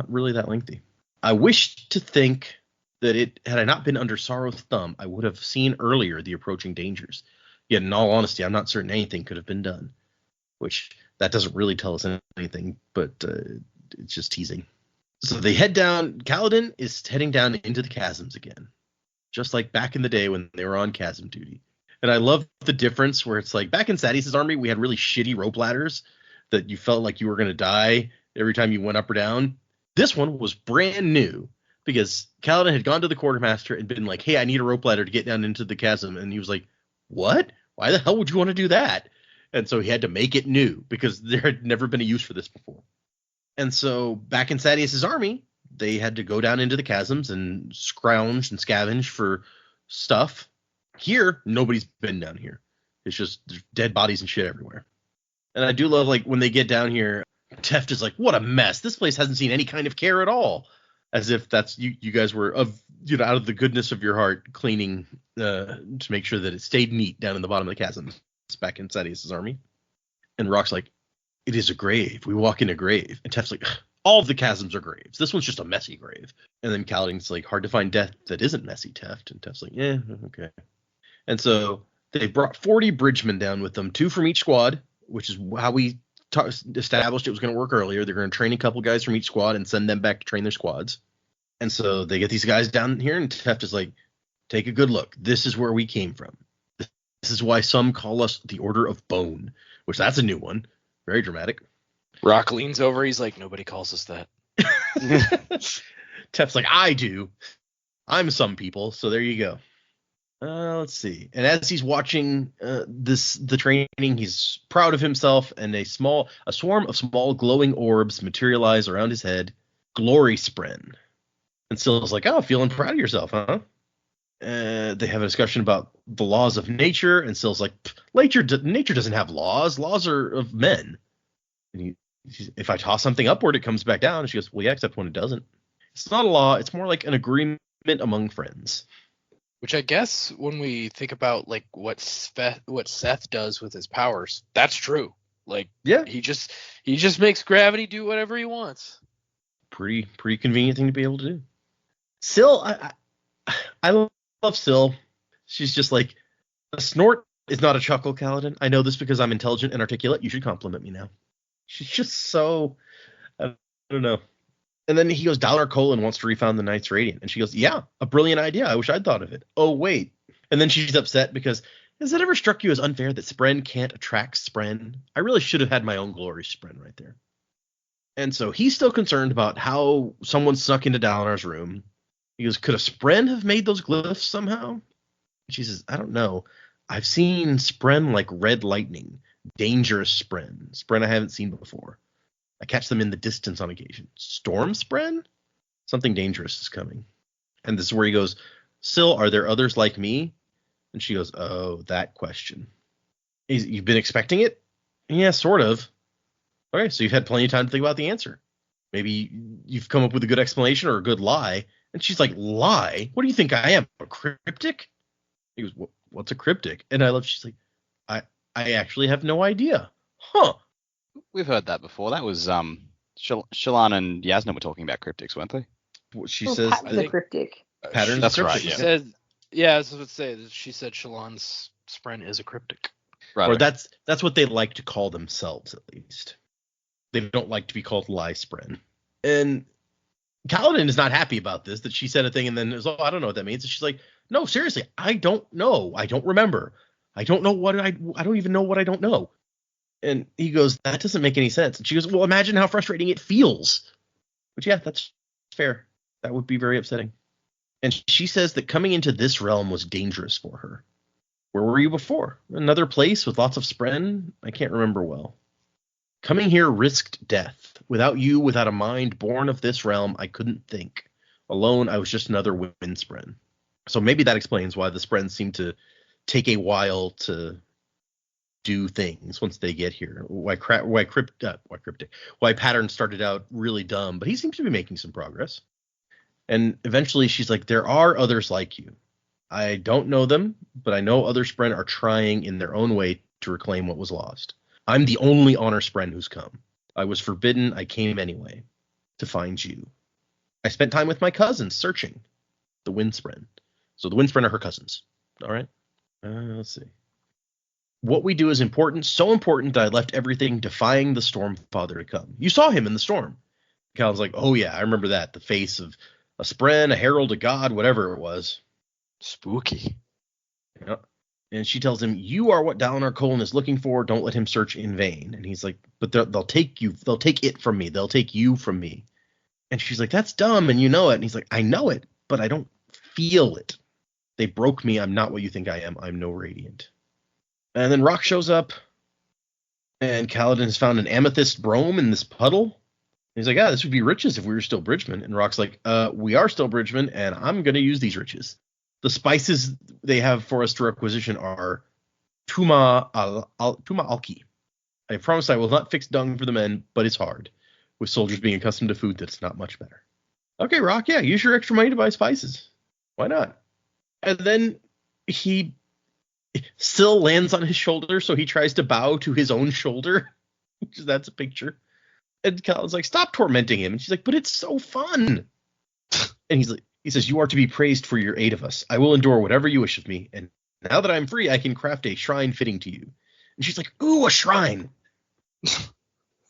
really that lengthy. I wish to think that had I not been under Sorrow's thumb, I would have seen earlier the approaching dangers. Yet in all honesty, I'm not certain anything could have been done, which that doesn't really tell us anything, but it's just teasing. So they head down. Kaladin is heading down into the chasms again, just like back in the day when they were on chasm duty. And I love the difference where it's like back in Sadeas' army, we had really shitty rope ladders that you felt like you were going to die every time you went up or down. This one was brand new because Kaladin had gone to the quartermaster and been like, hey, I need a rope ladder to get down into the chasm. And he was like, what? Why the hell would you want to do that? And so he had to make it new because there had never been a use for this before. And so back in Sadeas' army, they had to go down into the chasms and scrounge and scavenge for stuff. Here, nobody's been down here. It's just there's dead bodies and shit everywhere. And I do love, like, when they get down here, Teft is like, what a mess. This place hasn't seen any kind of care at all. As if that's you guys were out of the goodness of your heart cleaning to make sure that it stayed neat down in the bottom of the chasm back in Sadeas' army. And Rock's like, it is a grave. We walk in a grave. And Teft's like, all of the chasms are graves. This one's just a messy grave. And then Kaladin's like, hard to find death that isn't messy, Teft. And Teft's like, yeah, okay. And so they brought 40 bridgemen down with them, 2 from each squad, which is how we established it was going to work earlier. They're going to train a couple guys from each squad and send them back to train their squads. And so they get these guys down here, and Teft is like, take a good look. This is where we came from. This is why some call us the Order of Bone, which that's a new one. Very dramatic. Rock leans over. He's like, nobody calls us that. Teft's like, I do. I'm some people. So there you go. Let's see. And as he's watching the training, he's proud of himself, and a swarm of small glowing orbs materialize around his head. Glory Spren. And Scylla's like, oh, feeling proud of yourself, huh? They have a discussion about the laws of nature, and Scylla's like, nature doesn't have laws. Laws are of men. And if I toss something upward, it comes back down. And she goes, well, yeah, except when it doesn't. It's not a law. It's more like an agreement among friends. Which I guess when we think about like what Seth does with his powers, that's true. Like, yeah, he just makes gravity do whatever he wants. Pretty convenient thing to be able to do. Syl, I love Syl. She's just like, a snort is not a chuckle, Kaladin. I know this because I'm intelligent and articulate. You should compliment me now. She's just so, I don't know. And then he goes, Dalinar Kholin wants to refound the Knights Radiant. And she goes, yeah, a brilliant idea. I wish I'd thought of it. Oh, wait. And then she's upset because, has it ever struck you as unfair that Spren can't attract Spren? I really should have had my own glory Spren right there. And so he's still concerned about how someone snuck into Dalinar's room. He goes, could a Spren have made those glyphs somehow? She says, I don't know. I've seen Spren like red lightning. Dangerous Spren I haven't seen before. I catch them in the distance on occasion. Storm Spren? Something dangerous is coming. And this is where he goes, Syl, are there others like me? And she goes, oh, that question. You've been expecting it? Yeah, sort of. Okay, so you've had plenty of time to think about the answer. Maybe you've come up with a good explanation or a good lie. And she's like, lie? What do you think I am, a cryptic? He goes, what's a cryptic? And she's like, I actually have no idea. Huh. We've heard that before. That was Shallan and Jasnah were talking about cryptics, weren't they? She says Pat's a cryptic. Pattern. That's right. She Yeah. said, yeah, I was going to say. She said Shallan's Spren is a cryptic. Right. Or that's what they like to call themselves, at least. They don't like to be called lie Spren. And Kaladin is not happy about this, that she said a thing and then it was, I don't know what that means. And she's like, no, seriously, I don't know. I don't remember. I don't know I don't even know what I don't know. And he goes, that doesn't make any sense. And she goes, well, imagine how frustrating it feels. But yeah, that's fair. That would be very upsetting. And she says that coming into this realm was dangerous for her. Where were you before? Another place with lots of Spren? I can't remember well. Coming here risked death. Without you, without a mind born of this realm, I couldn't think. Alone, I was just another wind Spren. So maybe that explains why the Spren seem to take a while to do things once they get here. Why Pattern started out really dumb, but he seems to be making some progress. And eventually she's like, there are others like you. I don't know them, but I know other Spren are trying in their own way to reclaim what was lost. I'm the only honor Spren who's come. I was forbidden. I came anyway to find you. I spent time with my cousins searching the Wind Spren. So the Wind Spren are her cousins. All right. Let's see. What we do is important, so important that I left everything defying the Storm Father to come. You saw him in the storm. Cal's like, oh yeah, I remember that. The face of a Spren, a herald, a god, whatever it was. Spooky. Yeah. And she tells him, you are what Dalinar Kholin is looking for. Don't let him search in vain. And he's like, but they'll take you. They'll take it from me. They'll take you from me. And she's like, that's dumb. And you know it. And he's like, I know it, but I don't feel it. They broke me. I'm not what you think I am. I'm no Radiant. And then Rock shows up. And Kaladin has found an amethyst brome in this puddle. And he's like, this would be riches if we were still bridgemen. And Rock's like, we are still bridgemen, and I'm going to use these riches. The spices they have for us to requisition are Tuma Alki. I promise I will not fix dung for the men, but it's hard, with soldiers being accustomed to food that's not much better. Okay, Rock, yeah, use your extra money to buy spices. Why not? And then he still lands on his shoulder, so he tries to bow to his own shoulder. That's a picture. And Kaladin's like, stop tormenting him. And she's like, but it's so fun. And he says, you are to be praised for your aid of us. I will endure whatever you wish of me. And now that I'm free, I can craft a shrine fitting to you. And she's like, ooh, a shrine.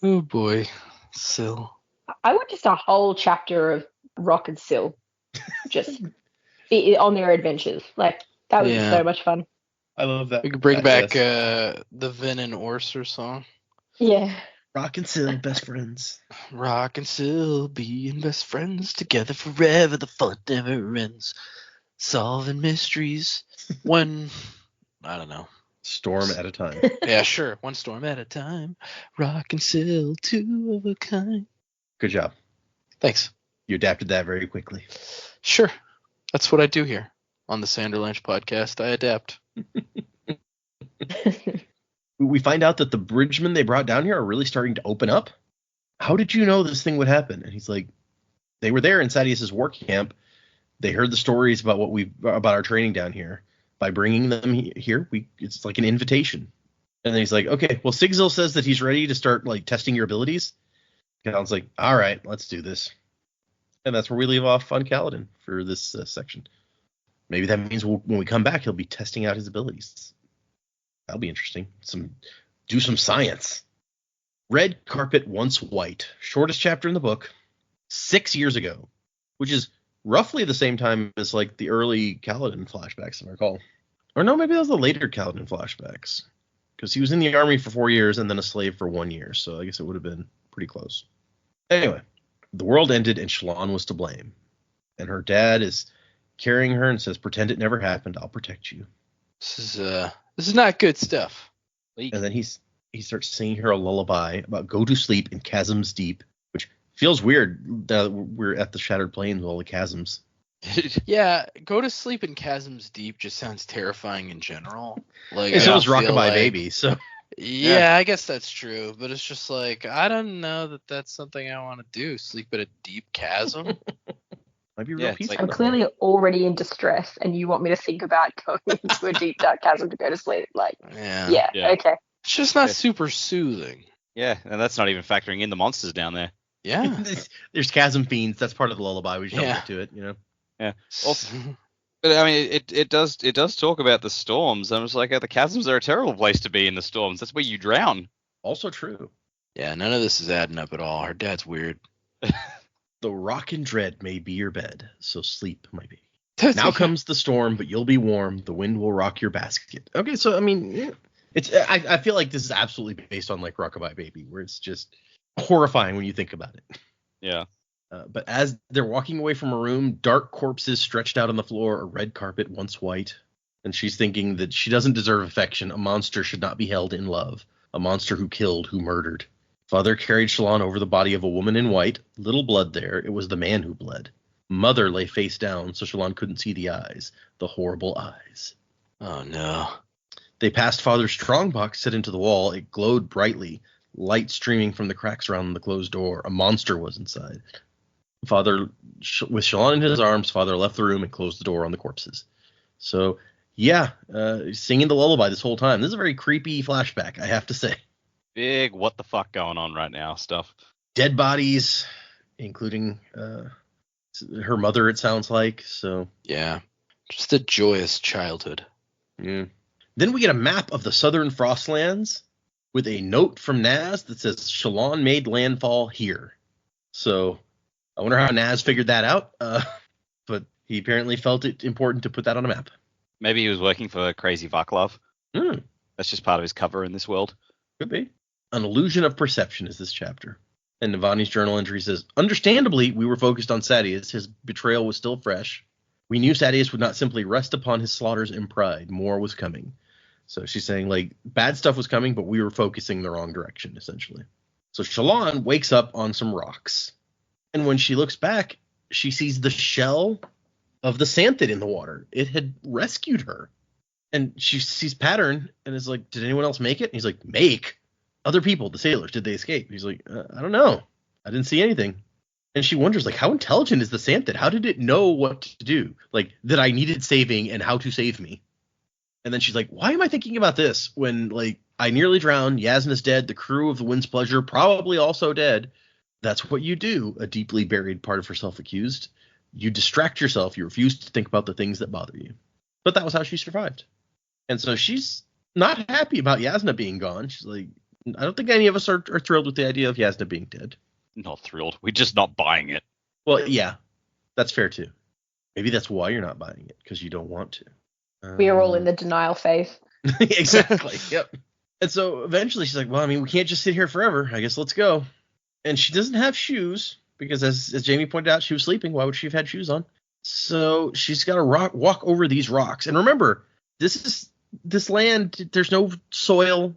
Oh boy, Syl. I want just a whole chapter of Rock and Syl, just on their adventures. Like that would be so much fun. I love that. We could bring back the Vin and Orser song. Yeah. Rock and Syl, best friends. Rock and Syl being best friends together forever. The fun never ends. Solving mysteries. One, I don't know. Storm at a time. Yeah, sure. One storm at a time. Rock and Syl, two of a kind. Good job. Thanks. You adapted that very quickly. Sure. That's what I do here on the Sanderlanche podcast. I adapt. We find out that the bridgemen they brought down here are really starting to open up. How did you know this thing would happen? And he's like, they were there in Sadeas's war camp. They heard the stories about about our training down here. By bringing them here, it's like an invitation. And then he's like, okay, well, Sigzil says that he's ready to start like testing your abilities. Kaladin's like, all right, let's do this. And that's where we leave off on Kaladin for this section. Maybe that means when we come back, he'll be testing out his abilities. That'll be interesting. Do some science. Red Carpet Once White. Shortest chapter in the book. 6 years ago. Which is roughly the same time as like the early Kaladin flashbacks, if I recall. Or no, maybe that was the later Kaladin flashbacks. Because he was in the army for 4 years and then a slave for 1 year. So I guess it would have been pretty close. Anyway, the world ended and Shallan was to blame. And her dad is carrying her and says, pretend it never happened. I'll protect you. This is not good stuff. And then he starts singing her a lullaby about go to sleep in chasms deep, which feels weird that we're at the Shattered Plains with all the chasms. Yeah, go to sleep in chasms deep just sounds terrifying in general. Like, so was Rockabye Baby, so. Yeah, I guess that's true, but it's just like, I don't know that that's something I want to do. Sleep in a deep chasm. Might be real peaceful. I'm clearly already in distress, and you want me to think about going into a deep dark chasm to go to sleep. Like, yeah. Okay. It's just not super soothing. Yeah, and that's not even factoring in the monsters down there. Yeah. There's chasm fiends. That's part of the lullaby. We just don't get to it, you know. Yeah. Also, but I mean, it does talk about the storms. I was like, the chasms are a terrible place to be in the storms. That's where you drown. Also true. Yeah, none of this is adding up at all. Her dad's weird. The rock and dread may be your bed, so sleep, my baby. Now comes the storm, but you'll be warm. The wind will rock your basket. Okay, so I mean, I feel like this is absolutely based on like Rockabye Baby, where it's just horrifying when you think about it. Yeah. But as they're walking away from a room, dark corpses stretched out on the floor, a red carpet once white, and she's thinking that she doesn't deserve affection. A monster should not be held in love. A monster who killed, who murdered. Father carried Shallan over the body of a woman in white. Little blood there. It was the man who bled. Mother lay face down, so Shallan couldn't see the eyes. The horrible eyes. Oh, no. They passed Father's strongbox set into the wall. It glowed brightly, light streaming from the cracks around the closed door. A monster was inside. Father, with Shallan in his arms, Father left the room and closed the door on the corpses. So, yeah, singing the lullaby this whole time. This is a very creepy flashback, I have to say. Big what the fuck going on right now stuff. Dead bodies, including her mother, it sounds like. So yeah, just a joyous childhood. Yeah. Then we get a map of the southern Frostlands with a note from Naz that says Shallan made landfall here. So I wonder how Naz figured that out. But he apparently felt it important to put that on a map. Maybe he was working for Crazy Vaclav. That's just part of his cover in this world. Could be. An illusion of perception is this chapter. And Navani's journal entry says, understandably, we were focused on Sadeas. His betrayal was still fresh. We knew Sadeas would not simply rest upon his slaughters in pride. More was coming. So she's saying, like, bad stuff was coming, but we were focusing the wrong direction, essentially. So Shallan wakes up on some rocks. And when she looks back, she sees the shell of the Santhid in the water. It had rescued her. And she sees Pattern and is like, did anyone else make it? And he's like, make? Other people, the sailors, did they escape? He's like, I don't know. I didn't see anything. And she wonders, like, how intelligent is the Santid? How did it know what to do? Like, that I needed saving and how to save me. And then she's like, why am I thinking about this when, like, I nearly drowned, Jasnah's dead, the crew of the Wind's Pleasure probably also dead. That's what you do, a deeply buried part of herself accused. You distract yourself. You refuse to think about the things that bother you. But that was how she survived. And so she's not happy about Jasnah being gone. She's like, I don't think any of us are thrilled with the idea of Jasnah being dead. Not thrilled. We're just not buying it. Well, yeah, that's fair too. Maybe that's why you're not buying it, because you don't want to. We are all in the denial phase. Exactly. Yep. And so eventually she's like, well, I mean, we can't just sit here forever. I guess let's go. And she doesn't have shoes because, as Jamie pointed out, she was sleeping. Why would she have had shoes on? So she's got to walk over these rocks. And remember, this land, there's no soil.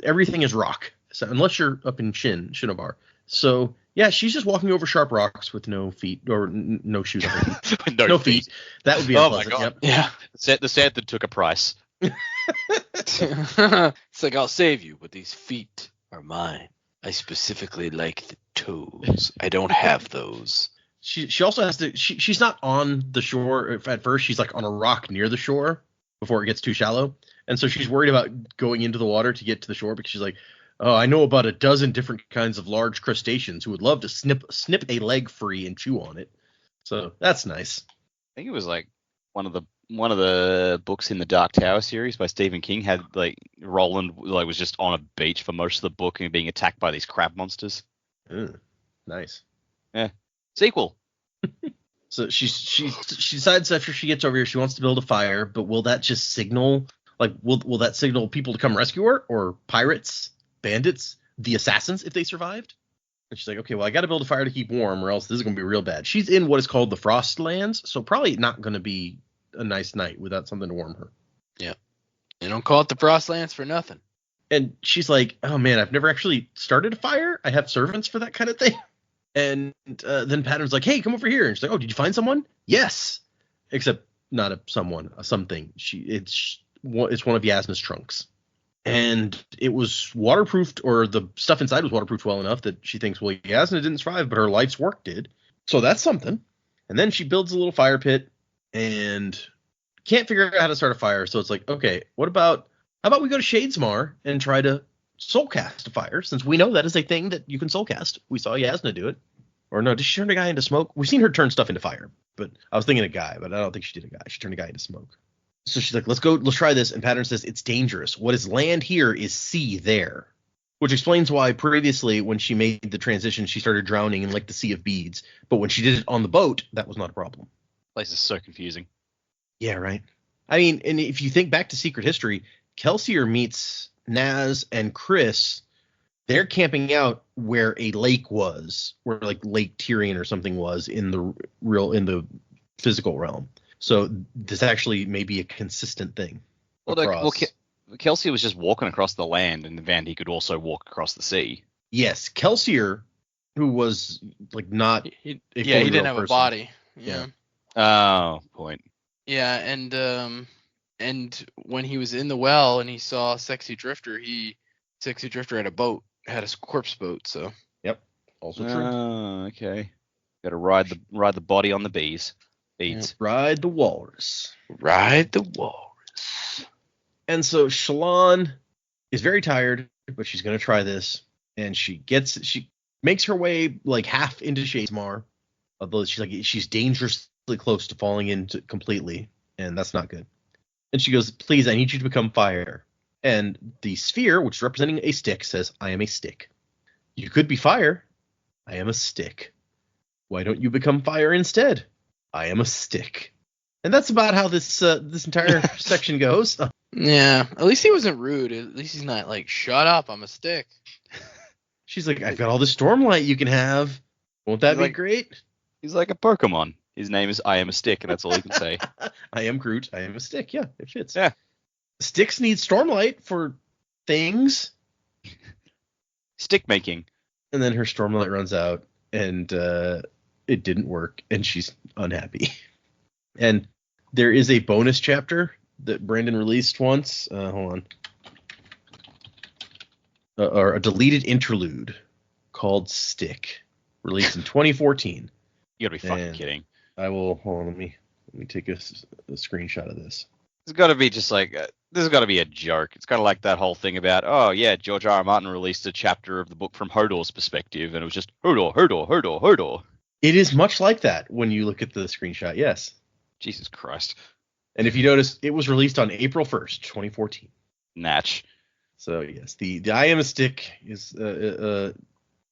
Everything is rock. So unless you're up in Shinobar. So yeah, she's just walking over sharp rocks with no feet or no shoes on. no feet. That would be unpleasant. My God. Yep. Yeah. The Santid took a price. It's like, I'll save you, but these feet are mine. I specifically like the toes. I don't have those. She also has to. She's not on the shore at first. She's like on a rock near the shore before it gets too shallow, and so she's worried about going into the water to get to the shore because she's like, oh, I know about a dozen different kinds of large crustaceans who would love to snip a leg free and chew on it. So that's nice. I think it was like one of the books in the Dark Tower series by Stephen King had like Roland like was just on a beach for most of the book and being attacked by these crab monsters. Nice. Yeah. Sequel. So she decides after she gets over here she wants to build a fire, but will that just signal like will that signal people to come rescue her, or pirates, bandits, the assassins if they survived? And she's like, okay, well, I got to build a fire to keep warm or else this is going to be real bad. She's in what is called the Frostlands, so probably not going to be a nice night without something to warm her. Yeah. They don't call it the Frostlands for nothing. And she's like, oh man, I've never actually started a fire. I have servants for that kind of thing. And then Pattern's like, hey, come over here. And she's like, oh, did you find someone? Yes. Except not a something. It's one of Jasnah's trunks. And it was waterproofed, or the stuff inside was waterproofed well enough that she thinks, well, Jasnah didn't survive, but her life's work did. So that's something. And then she builds a little fire pit and can't figure out how to start a fire. So it's like, okay, how about we go to Shadesmar and try to soulcast a fire, since we know that is a thing that you can soulcast. We saw Jasnah do it. Or no, did she turn a guy into smoke? We've seen her turn stuff into fire, but I was thinking a guy, but I don't think she did a guy. She turned a guy into smoke. So she's like, let's try this. And Pattern says, it's dangerous. What is land here is sea there. Which explains why previously when she made the transition, she started drowning in like the sea of beads. But when she did it on the boat, that was not a problem. Place is so confusing. Yeah, right. I mean, and if you think back to Secret History, Kelsier meets Naz and Chris. They're camping out where a lake was, where like Lake Tyrion or something was in the physical realm. So this actually may be a consistent thing. Kelsier was just walking across the land, and Vandy could also walk across the sea. Yes, Kelsier, who was like not. He didn't have a body. Yeah. Oh, point. Yeah, and when he was in the well and he saw Sexy Drifter had a boat, had a corpse boat. So. Yep. Also true. Oh, okay. Got to ride the body on the beads. Yep. Ride the walrus. Ride the walrus. And so Shallan is very tired, but she's gonna try this, and she makes her way like half into Shadesmar, although she's dangerously close to falling into completely, and that's not good. And she goes, please, I need you to become fire. And the sphere, which is representing a stick, says, I am a stick. You could be fire. I am a stick. Why don't you become fire instead? I am a stick. And that's about how this entire section goes. Yeah, at least he wasn't rude. At least he's not like, shut up, I'm a stick. She's like, I've got all this stormlight you can have. Won't that be great? He's like a Pokemon. His name is I am a stick, and that's all he can say. I am Groot. I am a stick. Yeah, it fits. Yeah. Sticks need stormlight for things. Stick making. And then her stormlight runs out, and it didn't work, and she's unhappy. And there is a bonus chapter that Brandon released once. Hold on. Or a deleted interlude called Stick, released in 2014. You gotta be fucking And kidding. I will hold on. Let me take a screenshot of this. It's got to be just like this has got to be a joke. It's kind of like that whole thing about George R. R. Martin released a chapter of the book from Hodor's perspective, and it was just Hodor. It is much like that when you look at the screenshot. Yes. Jesus Christ. And if you notice, it was released on April 1st, 2014. Natch. So yes, the I Am a Stick is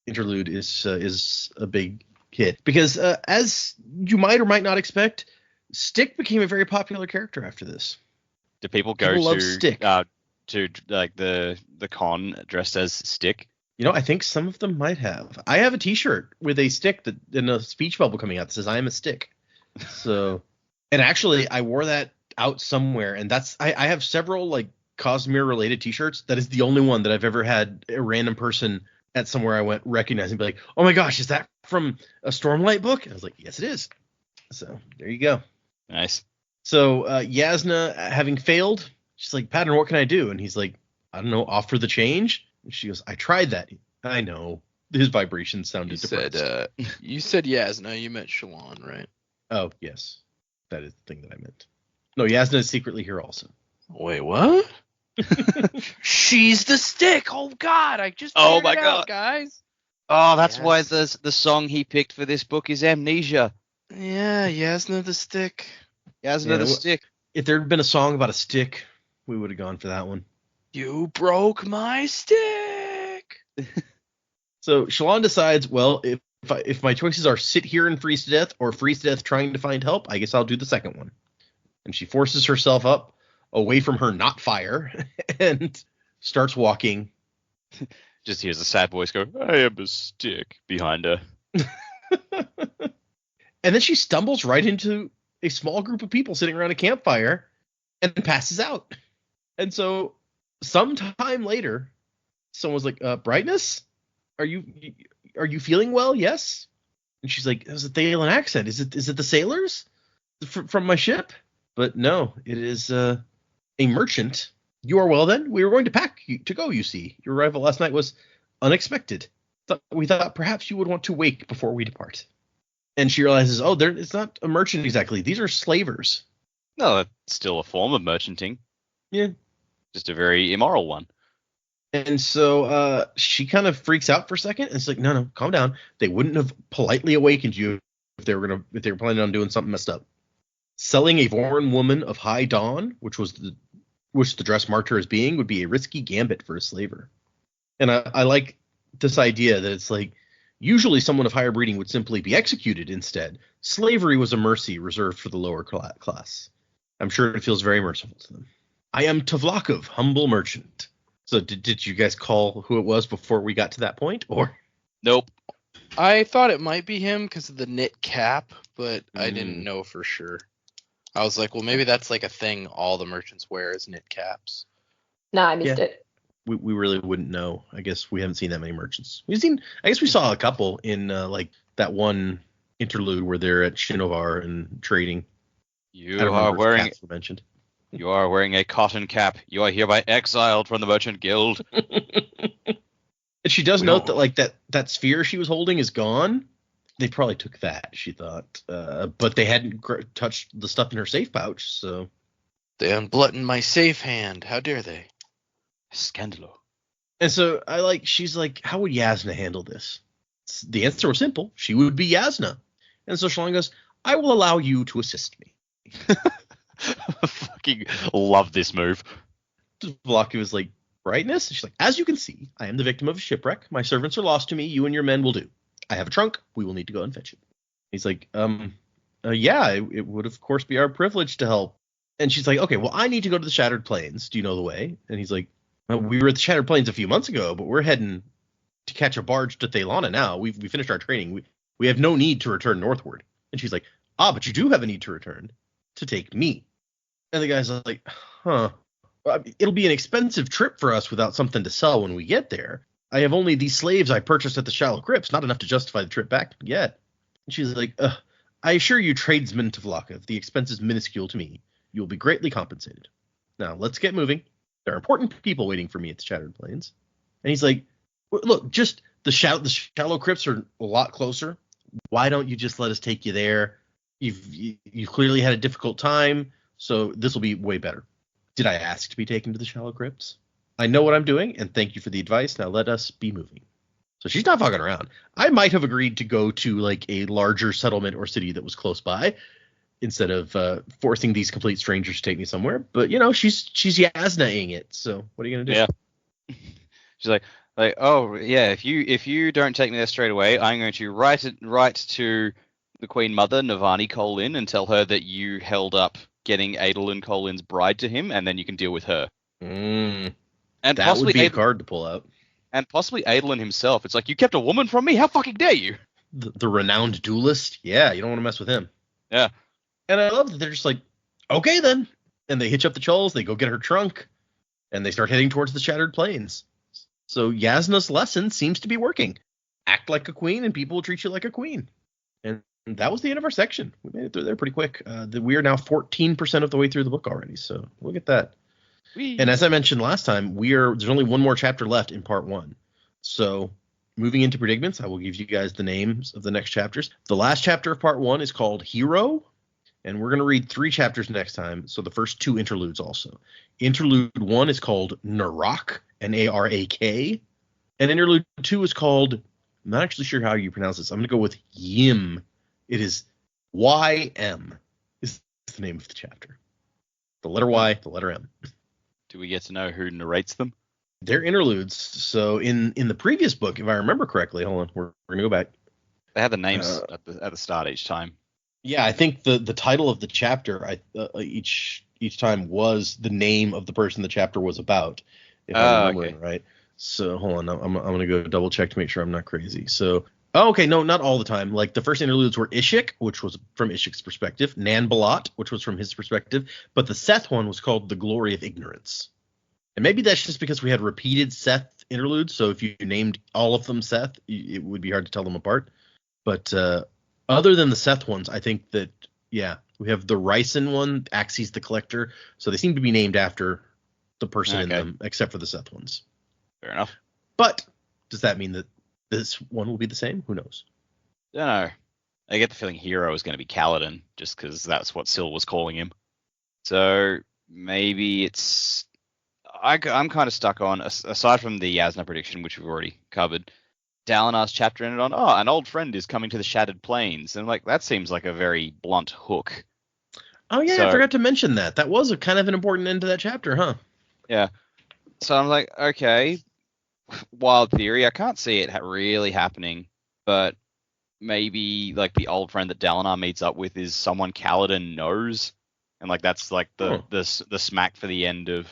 interlude is a big hit because as you might or might not expect, Stick became a very popular character after this. Do people People go love to Stick. to like the con dressed as Stick? You know, I think some of them might have. I have a T-shirt with a stick that in a speech bubble coming out that says "I am a stick." So, and actually, I wore that out somewhere, and I have several like Cosmere related T-shirts. That is the only one that I've ever had a random person at somewhere I went recognize and be like, "Oh my gosh, is that from a Stormlight book?" And I was like, "Yes, it is." So there you go. Nice. So Jasnah, having failed, she's like, "Pattern, what can I do?" And he's like, "I don't know, offer the change." And she goes, "I tried that." I know. His vibrations sounded depressed. You said Jasnah, you meant Shallan, right? Oh, yes. That is the thing that I meant. No, Jasnah is secretly here also. Wait, what? She's the stick. Oh God, I just Oh figured my it God. out, guys. Oh, that's Yes. why the song he picked for this book is Amnesia. Yeah, Jasnah the stick. Jasnah the Stick. If there had been a song about a stick, we would have gone for that one. You broke my stick. So Shallan decides, well, if my choices are sit here and freeze to death or freeze to death trying to find help, I guess I'll do the second one. And she forces herself up away from her not fire and starts walking. Just hears a sad voice go, "I am a stick," behind her. And then she stumbles right into a small group of people sitting around a campfire and passes out. And so sometime later, someone's like, "Brightness, are you feeling well?" "Yes." And she's like, "It's a Thalian accent. Is it the sailors from my ship?" But no, it is a merchant. "You are well then? We were going to pack to go, you see. Your arrival last night was unexpected. We thought perhaps you would want to wake before we depart." And she realizes, it's not a merchant exactly. These are slavers. No, that's still a form of merchanting. Yeah. Just a very immoral one. And so she kind of freaks out for a second. And it's like, no, calm down. They wouldn't have politely awakened you if they were planning on doing something messed up. Selling a foreign woman of high dawn, which the dress marked her as being, would be a risky gambit for a slaver. And I like this idea that it's like, usually someone of higher breeding would simply be executed instead. Slavery was a mercy reserved for the lower class. I'm sure it feels very merciful to them. "I am Tavlakov, humble merchant." So did you guys call who it was before we got to that point? Or Nope. I thought it might be him because of the knit cap, but I didn't know for sure. I was like, well, maybe that's like a thing all the merchants wear is knit caps. No, I missed it. we really wouldn't know. I guess we haven't seen that many merchants. I guess we saw a couple in like that one interlude where they're at Shinovar and trading. You are wearing a cotton cap. You are hereby exiled from the Merchant Guild. And she does note that like that sphere she was holding is gone. They probably took that, she thought, but they hadn't touched the stuff in her safe pouch. So they unbuttoned my safe hand. How dare they? Scandalo. And so she's like, how would Jasnah handle this? The answer was simple. She would be Jasnah. And so Shallan goes, "I will allow you to assist me." Fucking love this move. Vlaki was like, "Brightness?" She's like, "As you can see, I am the victim of a shipwreck. My servants are lost to me. You and your men will do. I have a trunk. We will need to go and fetch it." He's like, yeah, it would of course be our privilege to help. And she's like, "Okay, well, I need to go to the Shattered Plains. Do you know the way?" And he's like, "Well, we were at the Shattered Plains a few months ago, but we're heading to catch a barge to Thalana now. We finished our training. We have no need to return northward." And she's like, "But you do have a need to return to take me." And the guy's like, "Huh. Well, it'll be an expensive trip for us without something to sell when we get there. I have only these slaves I purchased at the Shallow Crypts, not enough to justify the trip back yet." And she's like, "I assure you, tradesman Tavlakov, the expense is minuscule to me. You'll be greatly compensated. Now, let's get moving. There are important people waiting for me at the Shattered Plains. And he's like, look, just the shallow crypts are a lot closer. Why don't you just let us take you there? You've clearly had a difficult time, so this will be way better. Did I ask to be taken to the shallow crypts? I know what I'm doing, and thank you for the advice. Now let us be moving. So she's not fucking around. I might have agreed to go to like a larger settlement or city that was close by instead of forcing these complete strangers to take me somewhere. But she's Jasnah-ing it. So what are you gonna do? Yeah. She's like, oh yeah, if you don't take me there straight away, I'm going to write to the Queen Mother, Navani Colin, and tell her that you held up getting Adolin Colin's bride to him, and then you can deal with her. And that possibly would be a card to pull out. And possibly Adolin himself. It's like, you kept a woman from me? How fucking dare you? The renowned duelist? Yeah, you don't want to mess with him. Yeah. And I love that they're just like, okay then. And they hitch up the Chulls, they go get her trunk, and they start heading towards the Shattered Plains. So Jasnah's lesson seems to be working. Act like a queen, and people will treat you like a queen. And that was the end of our section. We made it through there pretty quick. We are now 14% of the way through the book already, so look at that. And as I mentioned last time, there's only one more chapter left in part 1. So moving into predigments, I will give you guys the names of the next chapters. The last chapter of part 1 is called Hero, and we're going to read 3 chapters next time. So the first 2 interludes also. Interlude 1 is called Narak, Narak, and interlude 2 is called, I'm not actually sure how you pronounce this. I'm going to go with Yim. It is YM is the name of the chapter. The letter Y, the letter M. Do we get to know who narrates them? They're interludes. So in the previous book, if I remember correctly, hold on, we're going to go back. They have the names at the start each time. Yeah, I think the title of the chapter each time was the name of the person the chapter was about, if I'm remembering right. So hold on, I'm going to go double check to make sure I'm not crazy. So, okay, no, not all the time. Like the first interludes were Ishik, which was from Ishik's perspective, Nanbalat, which was from his perspective, but the Seth one was called The Glory of Ignorance. And maybe that's just because we had repeated Seth interludes, so if you named all of them Seth, it would be hard to tell them apart. But other than the Seth ones, I think that, yeah, we have the Ryson one, Axes the Collector, so they seem to be named after the person in them, except for the Seth ones. Fair enough. But does that mean that this one will be the same? Who knows? Don't know. I get the feeling Hero is going to be Kaladin, just because that's what Syl was calling him. So maybe it's... I'm kind of stuck on, aside from the Jasnah prediction, which we've already covered, Dalinar's chapter ended on, an old friend is coming to the Shattered Plains. And like that seems like a very blunt hook. Oh, yeah, I forgot to mention that. That was a kind of an important end to that chapter, huh? Yeah. So I'm like, okay, wild theory. I can't see it really happening, but maybe like the old friend that Dalinar meets up with is someone Kaladin knows, and like that's like the smack for the end of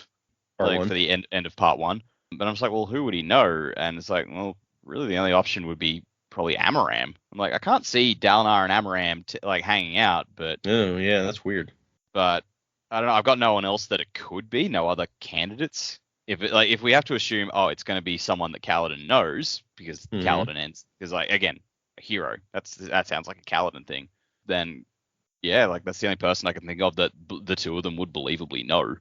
for the end of part 1. But I'm just like, well, who would he know? And it's like, well, really the only option would be probably Amaram. I'm like, I can't see Dalinar and Amaram like hanging out, but oh yeah, that's weird. But I don't know. I've got no one else that it could be. No other candidates. If we have to assume, it's going to be someone that Kaladin knows because Kaladin ends, because like again, a hero. That sounds like a Kaladin thing. Then yeah, like that's the only person I can think of that the two of them would believably know.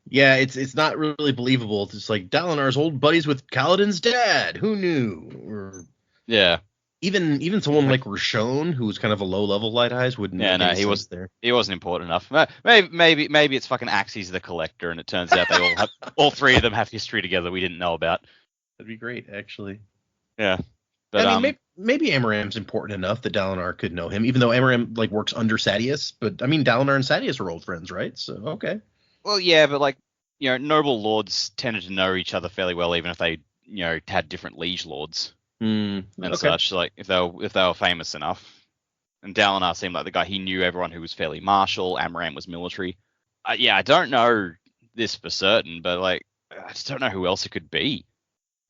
Yeah, it's not really believable. It's like Dalinar's old buddies with Kaladin's dad. Who knew? Or yeah, even someone like Rashon, who was kind of a low level Light Eyes, wouldn't. Yeah, no, he wasn't important enough. Maybe it's fucking Axes the Collector, and it turns out they all 3 of them have history together we didn't know about. That'd be great, actually. Yeah, but I mean, maybe Amaram's important enough that Dalinar could know him, even though Amaram like works under Sadeas. But I mean, Dalinar and Sadeas are old friends, right? So okay. Well, yeah, but like, noble lords tended to know each other fairly well, even if they, had different liege lords and such. Like, if they were famous enough. And Dalinar seemed like the guy, he knew everyone who was fairly martial. Amaram was military. I don't know this for certain, but like, I just don't know who else it could be.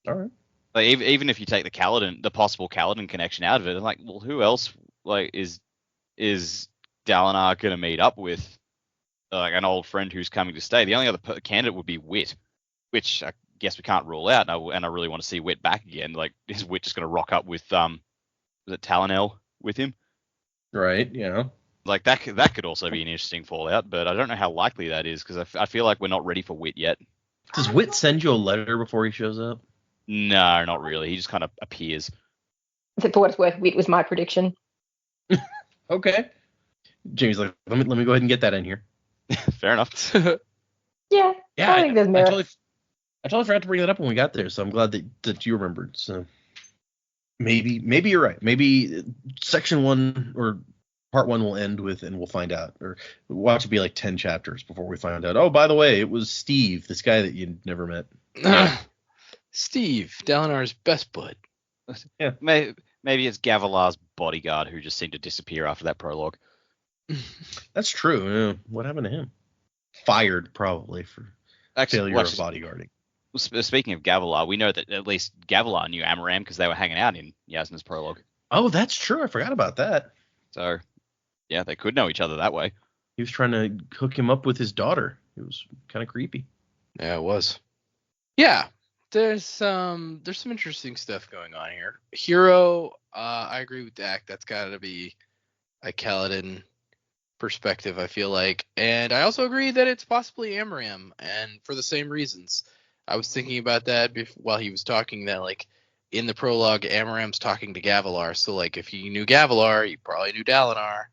All right. Like, even if you take the possible Kaladin connection out of it, I'm like, well, who else like is Dalinar gonna meet up with? Like an old friend who's coming to stay. The only other candidate would be Wit, which I guess we can't rule out. And I really want to see Wit back again. Like, is Wit just going to rock up with was it Talonel with him? Right. Yeah. Like that could also be an interesting fallout, but I don't know how likely that is because I feel like we're not ready for Wit yet. Does Wit send you a letter before he shows up? No, not really. He just kind of appears. For what it's worth, Wit was my prediction. Okay. Jamie's like, let me go ahead and get that in here. Fair enough. Yeah, Yeah, I think there's merit. I totally forgot to bring that up when we got there, so I'm glad that you remembered. So maybe you're right. Maybe section 1 or part 1 will end with, and we'll find out, or we'll have to be like 10 chapters before we find out. Oh, by the way, it was Steve, this guy that you never met. Steve, Dalinar's best bud. Yeah, maybe it's Gavilar's bodyguard who just seemed to disappear after that prologue. That's true. Yeah. What happened to him? Fired, probably, for failure of bodyguarding. Speaking of Gavilar, we know that at least Gavilar knew Amaram because they were hanging out in Jasnah's prologue. Oh, that's true. I forgot about that. So, yeah, they could know each other that way. He was trying to hook him up with his daughter. It was kind of creepy. Yeah, it was. Yeah, there's some interesting stuff going on here. Hero, I agree with Dak. That's got to be a Kaladin perspective, I feel like. And I also agree that it's possibly Amaram, and for the same reasons. I was thinking about that while he was talking, that like in the prologue, Amaram's talking to Gavilar. So like if you knew Gavilar, you probably knew Dalinar.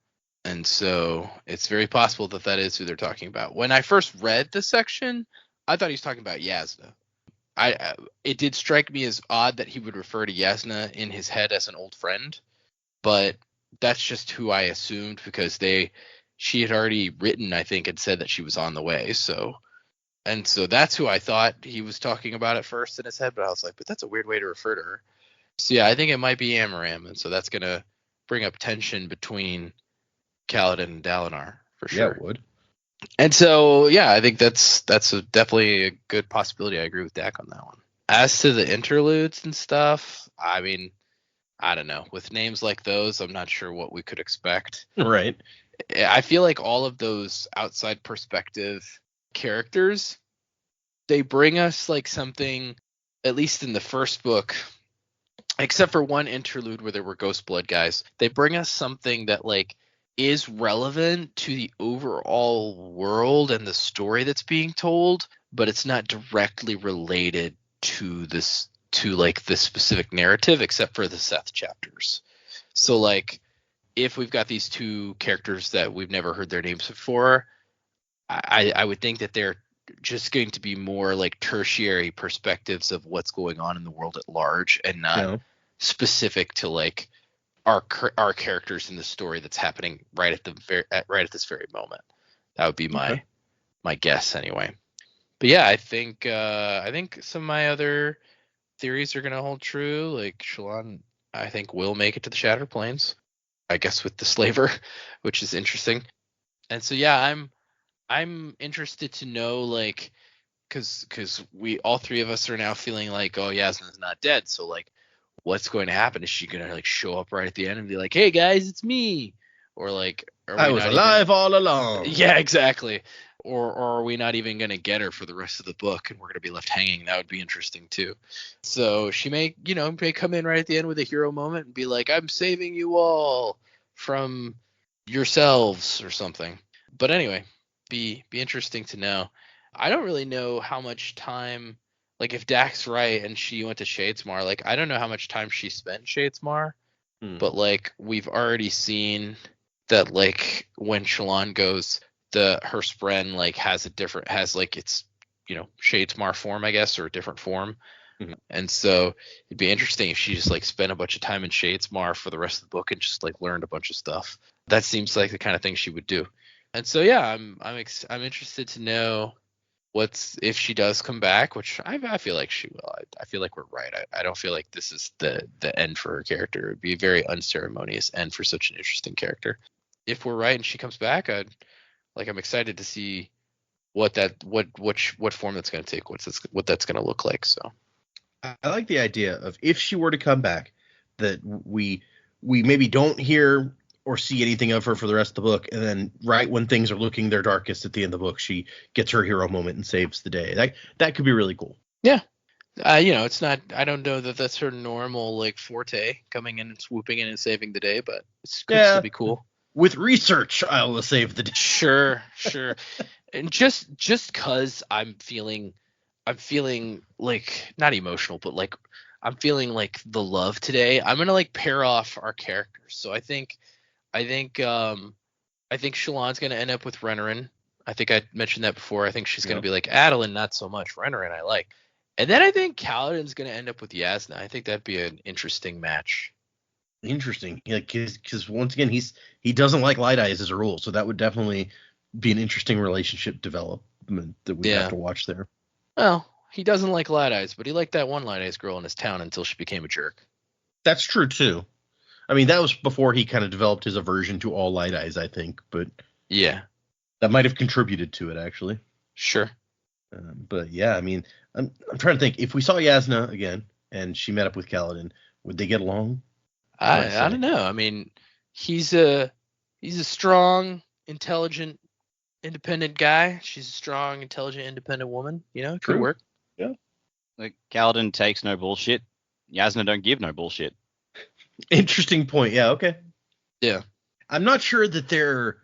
And so it's very possible that is who they're talking about. When I first read this section, I thought he was talking about Jasnah. It did strike me as odd that he would refer to Jasnah in his head as an old friend, but that's just who I assumed because she had already written, I think, and said that she was on the way. So that's who I thought he was talking about at first in his head, but I was like, but that's a weird way to refer to her. So yeah, I think it might be Amaram, and so that's gonna bring up tension between Kaladin and Dalinar for sure. Yeah, it would. And so yeah, I think that's definitely a good possibility. I agree with Dak on that one. As to the interludes and stuff, I mean, I don't know. With names like those, I'm not sure what we could expect. Right. I feel like all of those outside perspective characters, they bring us like something, at least in the first book, except for one interlude where there were ghost blood guys, they bring us something that like is relevant to the overall world and the story that's being told, but it's not directly related to this, to like this specific narrative, except for the Seth chapters. So like if we've got these two characters that we've never heard their names before, I would think that they're just going to be more like tertiary perspectives of what's going on in the world at large, and not specific to like our characters in the story that's happening right at this very moment. That would be my guess anyway. But yeah, I think some of my other theories are going to hold true. Like Shallan, I think will make it to the Shattered Plains, I guess with the Slaver, which is interesting. And so yeah, I'm interested to know, like, because we all three of us are now feeling like, oh, Jasnah's not dead, so like what's going to happen? Is she gonna like show up right at the end and be like, hey guys, it's me? Or like, I was alive all along. Yeah, exactly. Or are we not even gonna get her for the rest of the book and we're gonna be left hanging? That would be interesting too. So she may come in right at the end with a hero moment and be like, I'm saving you all from yourselves or something. But anyway, be interesting to know. I don't really know how much time, like if Dak's right and she went to Shadesmar, like I don't know how much time she spent in Shadesmar, but like we've already seen that like when Shallan goes, her spren like has its Shadesmar form, I guess, or a different form. And so it'd be interesting if she just like spent a bunch of time in Shadesmar for the rest of the book and just like learned a bunch of stuff. That seems like the kind of thing she would do. And so yeah, I'm interested to know if she does come back, which I feel like she will. I feel like we're right. I don't feel like this is the end for her character. It would be a very unceremonious end for such an interesting character. If we're right and she comes back, I'm excited to see what form that's going to take, what that's going to look like. So I like the idea of if she were to come back, that we maybe don't hear or see anything of her for the rest of the book, and then right when things are looking their darkest at the end of the book, she gets her hero moment and saves the day. That could be really cool. Yeah. It's not, I don't know that that's her normal like forte, coming in and swooping in and saving the day, but it's could still be cool. with research, I'll save the day. Sure. And just cause I'm feeling like not emotional, but like I'm feeling like the love today. I'm gonna like pair off our characters. So I think Shallan's gonna end up with Renarin. I think I mentioned that before. I think she's gonna be like Adeline, not so much. Renarin, I like. And then I think Kaladin's gonna end up with Jasnah. I think that'd be an interesting match. Interesting, because once again, he doesn't like Light Eyes as a rule, so that would definitely be an interesting relationship development that we have to watch there. Well, he doesn't like Light Eyes, but he liked that one Light Eyes girl in his town until she became a jerk. That's true too. I mean, that was before he kind of developed his aversion to all Light Eyes, I think, but yeah, that might have contributed to it actually. Sure. But yeah, I mean, I'm trying to think, if we saw Jasnah again and she met up with Kaladin, would they get along? I don't know. I mean, he's a strong, intelligent, independent guy. She's a strong, intelligent, independent woman. You know, it could work. Yeah. Like, Kaladin takes no bullshit. Jasnah don't give no bullshit. Interesting point. Yeah. Okay. Yeah. I'm not sure that their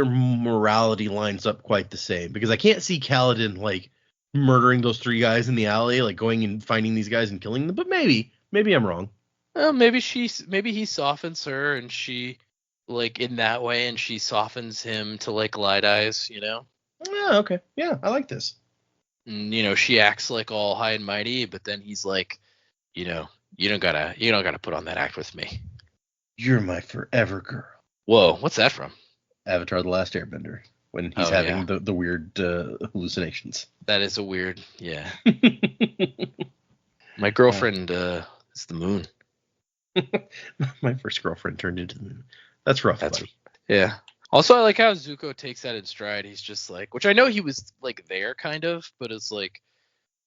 morality lines up quite the same, because I can't see Kaladin like murdering those 3 guys in the alley, like going and finding these guys and killing them. But maybe I'm wrong. Well, maybe he softens her, and she like in that way, and she softens him to like Light Eyes, you know? Yeah, okay. Yeah, I like this. And, you know, she acts like all high and mighty, but then he's like, you know, you don't gotta put on that act with me. You're my forever girl. Whoa, what's that from? Avatar: The Last Airbender, when he's having the weird hallucinations. That is a weird, yeah. My girlfriend is the moon. My first girlfriend turned into the moon. That's rough. Yeah. Also, I like how Zuko takes that in stride. He's just like, which I know he was like there kind of, but it's like,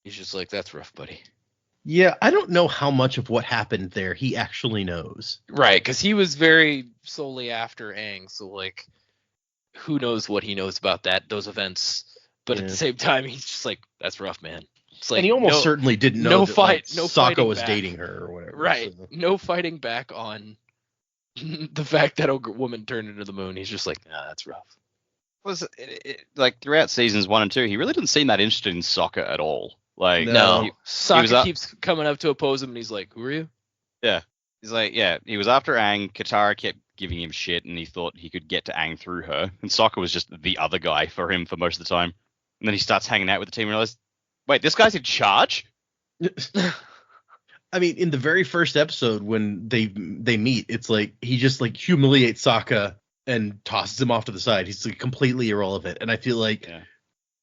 he's just like, that's rough, buddy. Yeah, I don't know how much of what happened there he actually knows. Right, because he was very solely after Aang, so like, who knows what he knows about those events? But at the same time, he's just like, that's rough, man. It's like, and he almost certainly didn't know no that fight, like, no Sokka was back. dating her or whatever. Right, so. No fighting back on the fact that a woman turned into the moon. He's just like, nah, that's rough. Like throughout seasons 1 and 2, he really didn't seem that interested in Sokka at all. Like, no, Sokka keeps coming up to oppose him, and he's like, who are you? Yeah. He's like, yeah, he was after Aang. Katara kept giving him shit, and he thought he could get to Aang through her. And Sokka was just the other guy for him for most of the time. And then he starts hanging out with the team and realizes, wait, this guy's in charge? I mean, in the very first episode when they meet, it's like he just like humiliates Sokka and tosses him off to the side. He's like completely irrelevant. And I feel like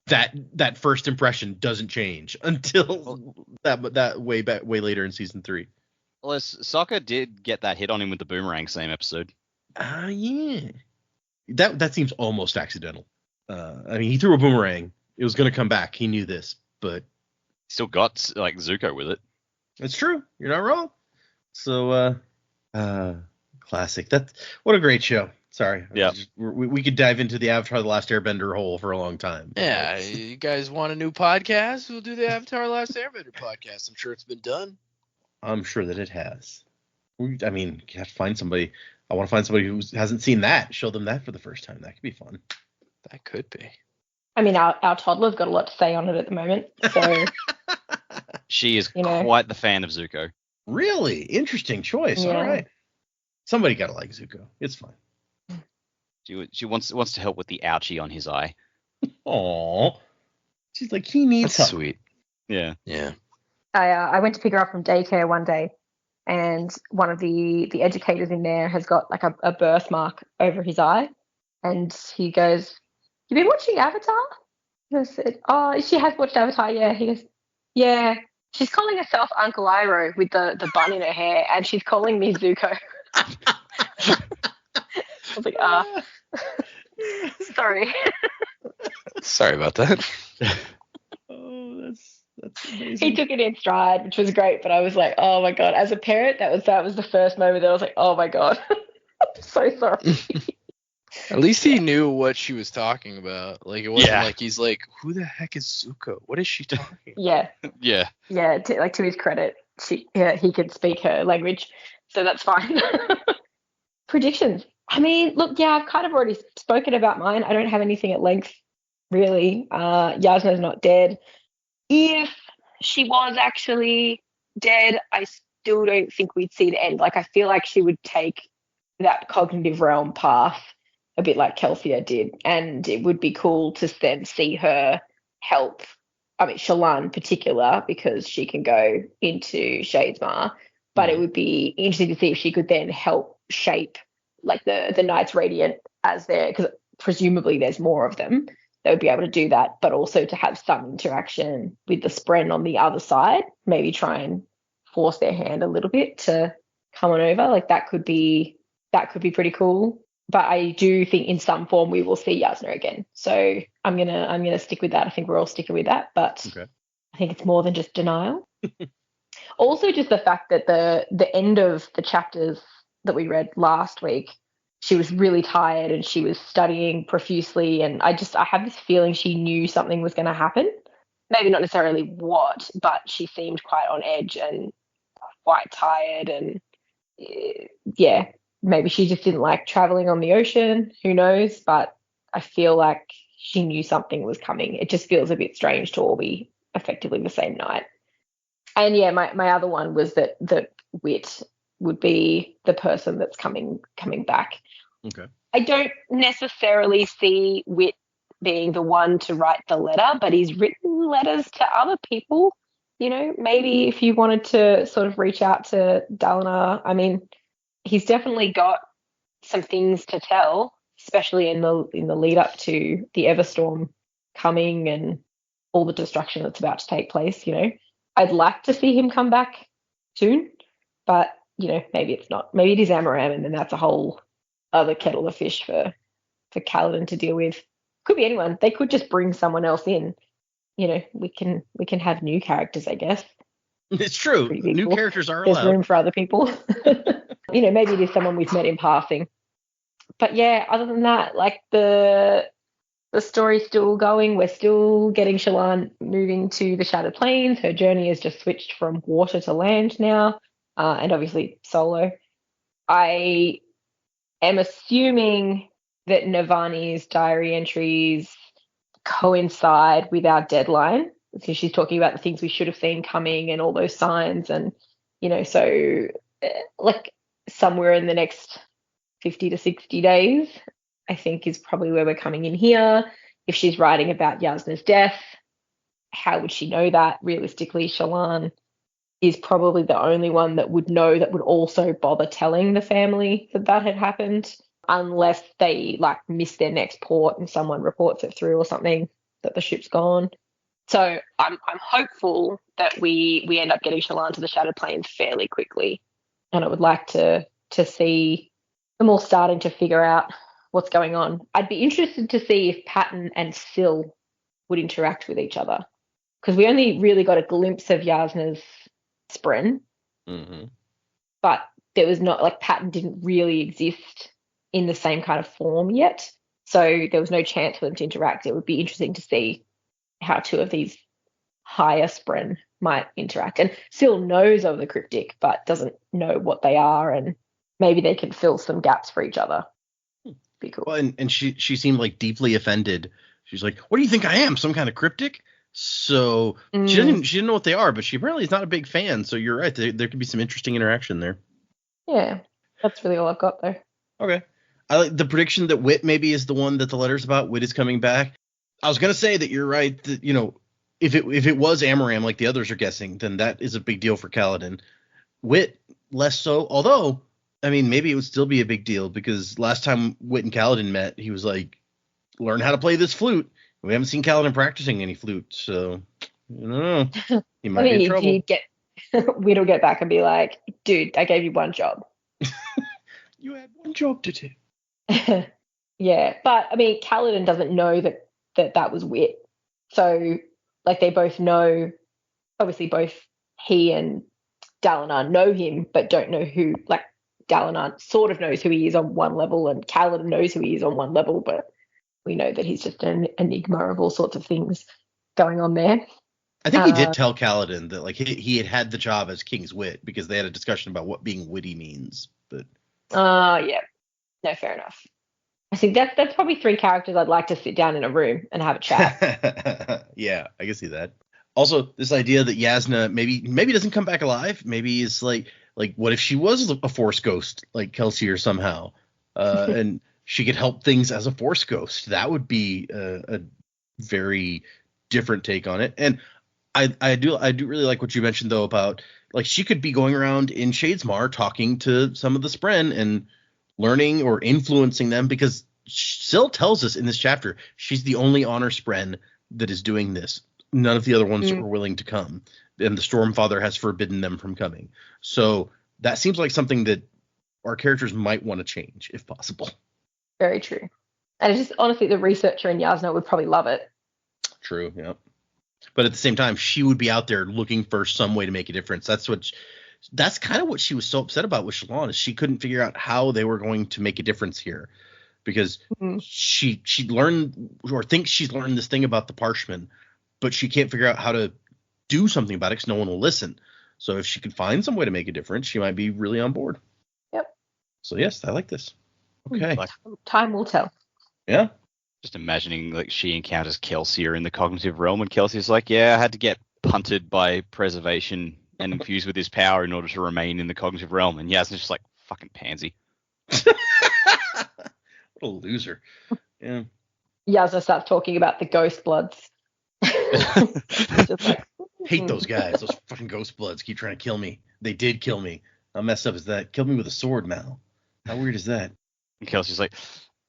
that first impression doesn't change until that way later in season 3. Well, Sokka did get that hit on him with the boomerang same episode. Yeah. That seems almost accidental. I mean, he threw a boomerang. It was going to come back. He knew this, but he still got like Zuko with it. It's true. You're not wrong. So, classic. What a great show. Sorry. Yeah. We could dive into the Avatar: The Last Airbender hole for a long time. Yeah. You guys want a new podcast? We'll do the Avatar: The Last Airbender podcast. I'm sure it's been done. I'm sure that it has. I mean, you have to find somebody. I want to find somebody who hasn't seen that. Show them that for the first time. That could be fun. That could be. I mean, our toddler's got a lot to say on it at the moment. So she is quite the fan of Zuko. Really? Interesting choice. Yeah. All right. Somebody got to like Zuko. It's fine. She wants to help with the ouchie on his eye. Aww. She's like, he needs help. Sweet. Yeah. Yeah. I went to pick her up from daycare one day, and one of the educators in there has got like a birthmark over his eye, and he goes, "You've been watching Avatar?" And I said, "Oh, she has watched Avatar, yeah." He goes, "Yeah, she's calling herself Uncle Iroh with the bun in her hair, and she's calling me Zuko." I was like, sorry. Sorry about that. Oh, that's amazing. He took it in stride, which was great, but I was like, oh my God, as a parent, that was the first moment that I was like, oh my God, I'm so sorry. At least he knew what she was talking about. Like, it wasn't like he's like, who the heck is Zuko? What is she talking about? Yeah. To his credit, he could speak her language, so that's fine. Predictions. I mean, look, yeah, I've kind of already spoken about mine. I don't have anything at length, really. Jasnah's not dead. If she was actually dead, I still don't think we'd see the end. Like, I feel like she would take that cognitive realm path a bit like Kelthia did, and it would be cool to then see her help. I mean, Shallan in particular, because she can go into Shadesmar, but it would be interesting to see if she could then help shape like the Knights Radiant as because presumably there's more of them. They would be able to do that, but also to have some interaction with the Spren on the other side, maybe try and force their hand a little bit to come on over. Like that could be pretty cool. But I do think in some form we will see Jasnah again. So I'm gonna stick with that. I think we're all sticking with that. But Okay. I think it's more than just denial. Also, just the fact that the end of the chapters that we read last week, she was really tired and she was studying profusely, and I have this feeling she knew something was going to happen. Maybe not necessarily what, but she seemed quite on edge and quite tired, and yeah, maybe she just didn't like traveling on the ocean. Who knows? But I feel like she knew something was coming. It just feels a bit strange to all be effectively the same night. And yeah, my other one was that Wit would be the person that's coming back. Okay. I don't necessarily see Wit being the one to write the letter, but he's written letters to other people. You know, maybe if you wanted to sort of reach out to Dalinar, I mean, he's definitely got some things to tell, especially in the lead up to the Everstorm coming and all the destruction that's about to take place. You know, I'd like to see him come back soon, but you know, maybe it's not. Maybe it is Amaram, and then that's a whole other kettle of fish for Kaladin to deal with. Could be anyone. They could just bring someone else in. You know, we can have new characters, I guess. It's true. New characters are There's allowed. room for other people. You know, maybe it is someone we've met in passing. But yeah, other than that, like the story's still going. We're still getting Shallan moving to the Shattered Plains. Her journey has just switched from water to land now, and obviously solo. I am assuming that Navani's diary entries coincide with our deadline. So she's talking about the things we should have seen coming and all those signs, and you know, so like somewhere in the next 50 to 60 days, I think is probably where we're coming in here. If she's writing about Jasnah's death, how would she know that? Realistically, Shallan is probably the only one that would know, that would also bother telling the family that had happened, unless they like miss their next port and someone reports it through or something that the ship's gone. So I'm hopeful that we end up getting Shallan to the Shattered Plains fairly quickly, and I would like to see them all starting to figure out what's going on. I'd be interested to see if Patton and Syl would interact with each other, because we only really got a glimpse of Jasnah's Spren, but there was not, like, Patton didn't really exist in the same kind of form yet, so there was no chance for them to interact. It would be interesting to see how two of these higher Spren might interact. And Syl knows of the cryptic, but doesn't know what they are, and maybe they can fill some gaps for each other. Be cool. Well, and she seemed like deeply offended. She's like, "What do you think I am? Some kind of cryptic?" So she didn't know what they are, but she apparently is not a big fan. So you're right. There could be some interesting interaction there. Yeah, that's really all I've got though. Okay. I like the prediction that Wit maybe is the one that the letter's about. Wit is coming back. I was gonna say that you're right. That, you know, if it was Amaram like the others are guessing, then that is a big deal for Kaladin. Wit less so. Although, I mean, maybe it would still be a big deal, because last time Wit and Kaladin met, he was like, "Learn how to play this flute." We haven't seen Kaladin practicing any flute, so I don't know. He might be in trouble. Wit will get back and be like, "Dude, I gave you one job." You had one job to do. Yeah, but I mean, Kaladin doesn't know that was Wit. So, like, they both know. Obviously, both he and Dalinar know him, but don't know who. Like, Dalinar sort of knows who he is on one level, and Kaladin knows who he is on one level, but we know that he's just an enigma of all sorts of things going on there. I think he did tell Kaladin that, like, he had the job as King's Wit, because they had a discussion about what being witty means. But yeah. No, fair enough. I think that's probably 3 characters I'd like to sit down in a room and have a chat. Yeah, I can see that. Also, this idea that Jasnah maybe doesn't come back alive. Maybe it's like what if she was a Force ghost like Kelsier somehow, and she could help things as a Force ghost. That would be a very different take on it. And I do really like what you mentioned though about like she could be going around in Shadesmar talking to some of the Spren and learning or influencing them, because Syl tells us in this chapter she's the only honor Spren that is doing this. None of the other ones are willing to come, and the Stormfather has forbidden them from coming. So that seems like something that our characters might want to change if possible. Very true. And it's just honestly, the researcher in Jasnah would probably love it. True, yeah. But at the same time, she would be out there looking for some way to make a difference. That's kind of what she was so upset about with Shallan, is she couldn't figure out how they were going to make a difference here, because she learned or thinks she's learned this thing about the Parshmen, but she can't figure out how to do something about it because no one will listen. So if she could find some way to make a difference, she might be really on board. Yep. So yes, I like this. Okay. Time will tell. Yeah. Just imagining like she encounters Kelsier in the cognitive realm, and Kelsier's like, yeah, I had to get punted by preservation and infused with his power in order to remain in the cognitive realm. And Jasnah's just like, fucking pansy. What a loser. Yeah. Jasnah starts talking about the ghost bloods. Just like, hate those guys. Those fucking ghost bloods keep trying to kill me. They did kill me. How messed up is that? Killed me with a sword, Mal. How weird is that? And Kelsier's like,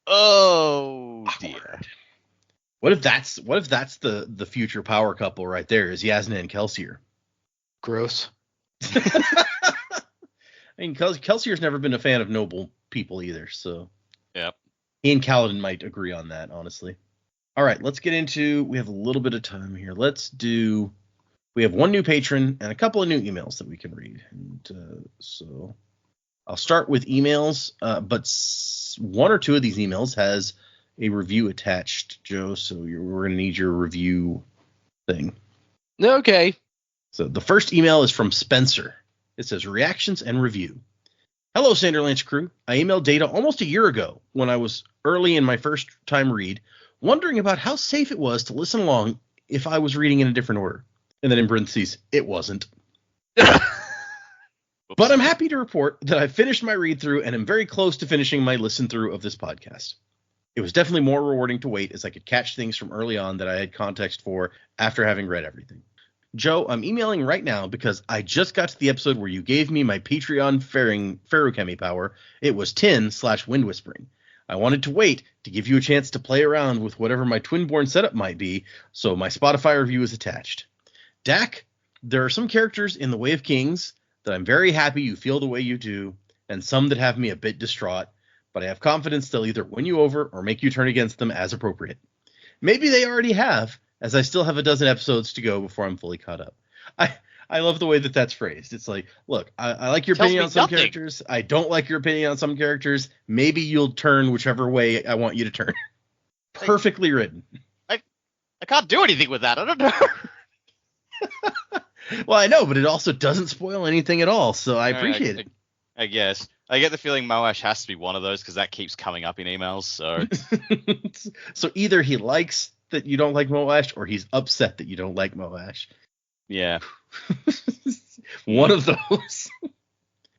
oh dear. What if that's the future power couple right there, is Jasnah and Kelsier? Gross. I mean, Kelsier's never been a fan of noble people either, so yep. He and Kaladin might agree on that, honestly. All right, let's get into. We have a little bit of time here. We have one new patron and a couple of new emails that we can read, and so I'll start with emails. But one or two of these emails has a review attached, Joe. So we're gonna need your review thing. Okay. So the first email is from Spencer. It says, reactions and review. Hello, Sanderlanche crew. I emailed Data almost a year ago when I was early in my first time read, wondering about how safe it was to listen along if I was reading in a different order. And then in parentheses, it wasn't. But I'm happy to report that I finished my read through and am very close to finishing my listen through of this podcast. It was definitely more rewarding to wait, as I could catch things from early on that I had context for after having read everything. Joe, I'm emailing right now because I just got to the episode where you gave me my Patreon feruchemy power. It was 10/wind whispering. I wanted to wait to give you a chance to play around with whatever my Twinborn setup might be, so my Spotify review is attached. Dak, there are some characters in The Way of Kings that I'm very happy you feel the way you do, and some that have me a bit distraught, but I have confidence they'll either win you over or make you turn against them as appropriate. Maybe they already have, as I still have a dozen episodes to go before I'm fully caught up. I love the way that that's phrased. It's like, look, I like your opinion on some characters. I don't like your opinion on some characters. Maybe you'll turn whichever way I want you to turn. Perfectly written. I can't do anything with that. I don't know. Well, I know, but it also doesn't spoil anything at all, so I appreciate it. I guess. I get the feeling Moash has to be one of those because that keeps coming up in emails. So so either he likes that you don't like Moash, or he's upset that you don't like Moash. Yeah. One of those.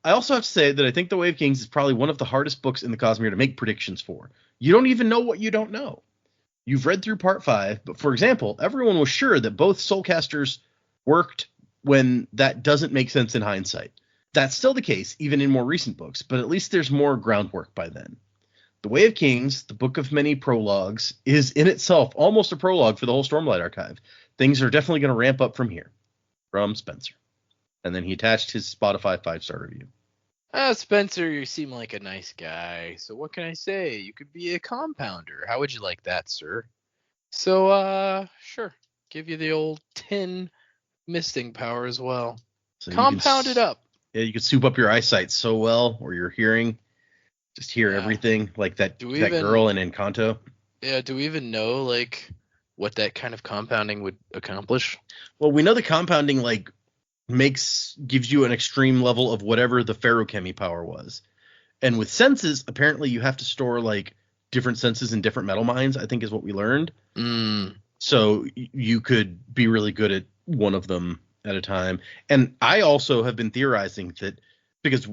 I also have to say that I think The Way of Kings is probably one of the hardest books in the Cosmere to make predictions for. You don't even know what you don't know. You've read through part 5, but for example, everyone was sure that both Soulcasters worked when that doesn't make sense in hindsight. That's still the case, even in more recent books, but at least there's more groundwork by then. The Way of Kings, the book of many prologues, is in itself almost a prologue for the whole Stormlight Archive. Things are definitely going to ramp up from here. From Spencer. And then he attached his Spotify 5-star review. Spencer, you seem like a nice guy. So what can I say? You could be a compounder. How would you like that, sir? So, sure. Give you the old 10 misting power as well. So compound it up. Yeah, you could soup up your eyesight so well, or your hearing. Just hear everything, like that girl in Encanto. Yeah, do we even know, like, what that kind of compounding would accomplish? Well, we know the compounding, like, gives you an extreme level of whatever the feruchemy power was. And with senses, apparently you have to store like different senses in different metal mines, I think is what we learned. So you could be really good at one of them at a time. And I also have been theorizing that because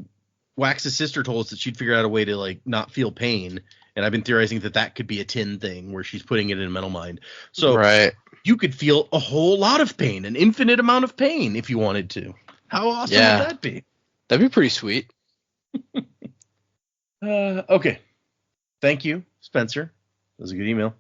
Wax's sister told us that she'd figure out a way to like not feel pain. And I've been theorizing that that could be a tin thing where she's putting it in a metal mine. So you could feel a whole lot of pain, an infinite amount of pain if you wanted to. How awesome would that be? That'd be pretty sweet. Okay. Thank you, Spencer. That was a good email.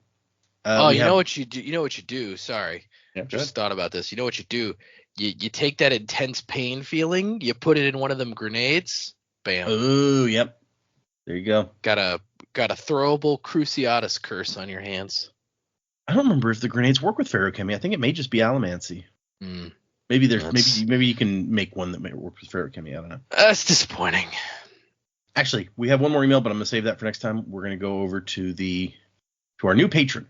Know what you do? You know what you do? Sorry. Yeah, Just thought about this. You know what you do? You take that intense pain feeling, you put it in one of them grenades. Bam. Oh, yep. There you go. Got a throwable Cruciatus curse on your hands. I don't remember if the grenades work with ferrochemy. I think it may just be allomancy. Maybe maybe you can make one that may work with ferrochemy. I don't know. That's disappointing. Actually, we have one more email, but I'm going to save that for next time. We're going to go over to our new patron.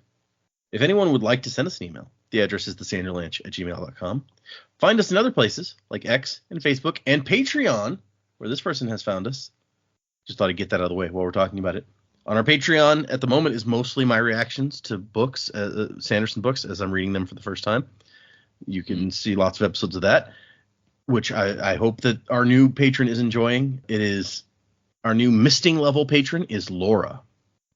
If anyone would like to send us an email, the address is thesanderlanche@gmail.com. Find us in other places like X and Facebook and Patreon, where this person has found us. Just thought I'd get that out of the way while we're talking about it. On our Patreon at the moment is mostly my reactions to books, Sanderson books, as I'm reading them for the first time. You can see lots of episodes of that, which I hope that our new patron is enjoying. It is our new misting level patron is Laura.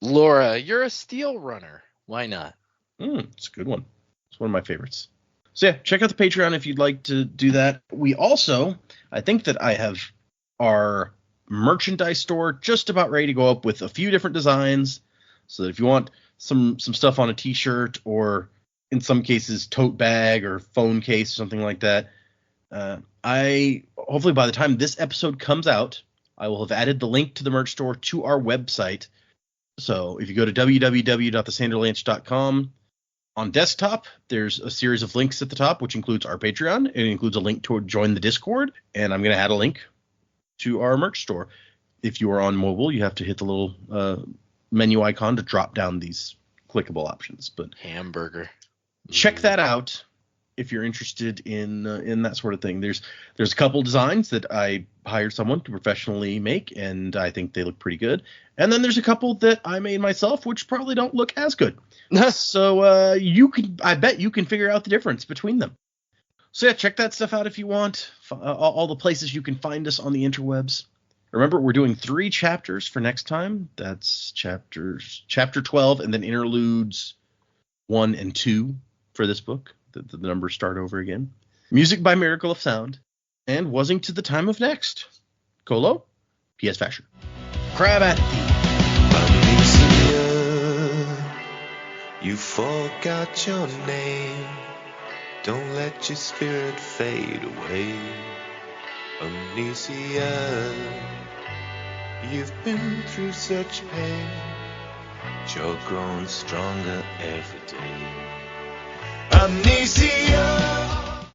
Laura, you're a steel runner. Why not? It's a good one. It's one of my favorites. So yeah, check out the Patreon if you'd like to do that. We also, I think that I have our merchandise store just about ready to go up with a few different designs. So that if you want some stuff on a t-shirt or in some cases tote bag or phone case or something like that, hopefully by the time this episode comes out, I will have added the link to the merch store to our website. So if you go to www.thesanderlanche.com, on desktop, there's a series of links at the top, which includes our Patreon. It includes a link to join the Discord, and I'm going to add a link to our merch store. If you are on mobile, you have to hit the little menu icon to drop down these clickable options. But hamburger. Check that out if you're interested in that sort of thing. There's a couple designs that I hired someone to professionally make, and I think they look pretty good. And then there's a couple that I made myself, which probably don't look as good. So I bet you can figure out the difference between them. So yeah, check that stuff out if you want. All the places you can find us on the interwebs. Remember, we're doing 3 chapters for next time. That's chapter 12, and then interludes 1 and 2 for this book. The numbers start over again. Music by Miracle of Sound. And wasing to the time of next. Colo, P.S. Fasher. Crab at thee. You forgot your name. Don't let your spirit fade away. Amnesia, you've been through such pain, but you're growing stronger every day. Amnesia.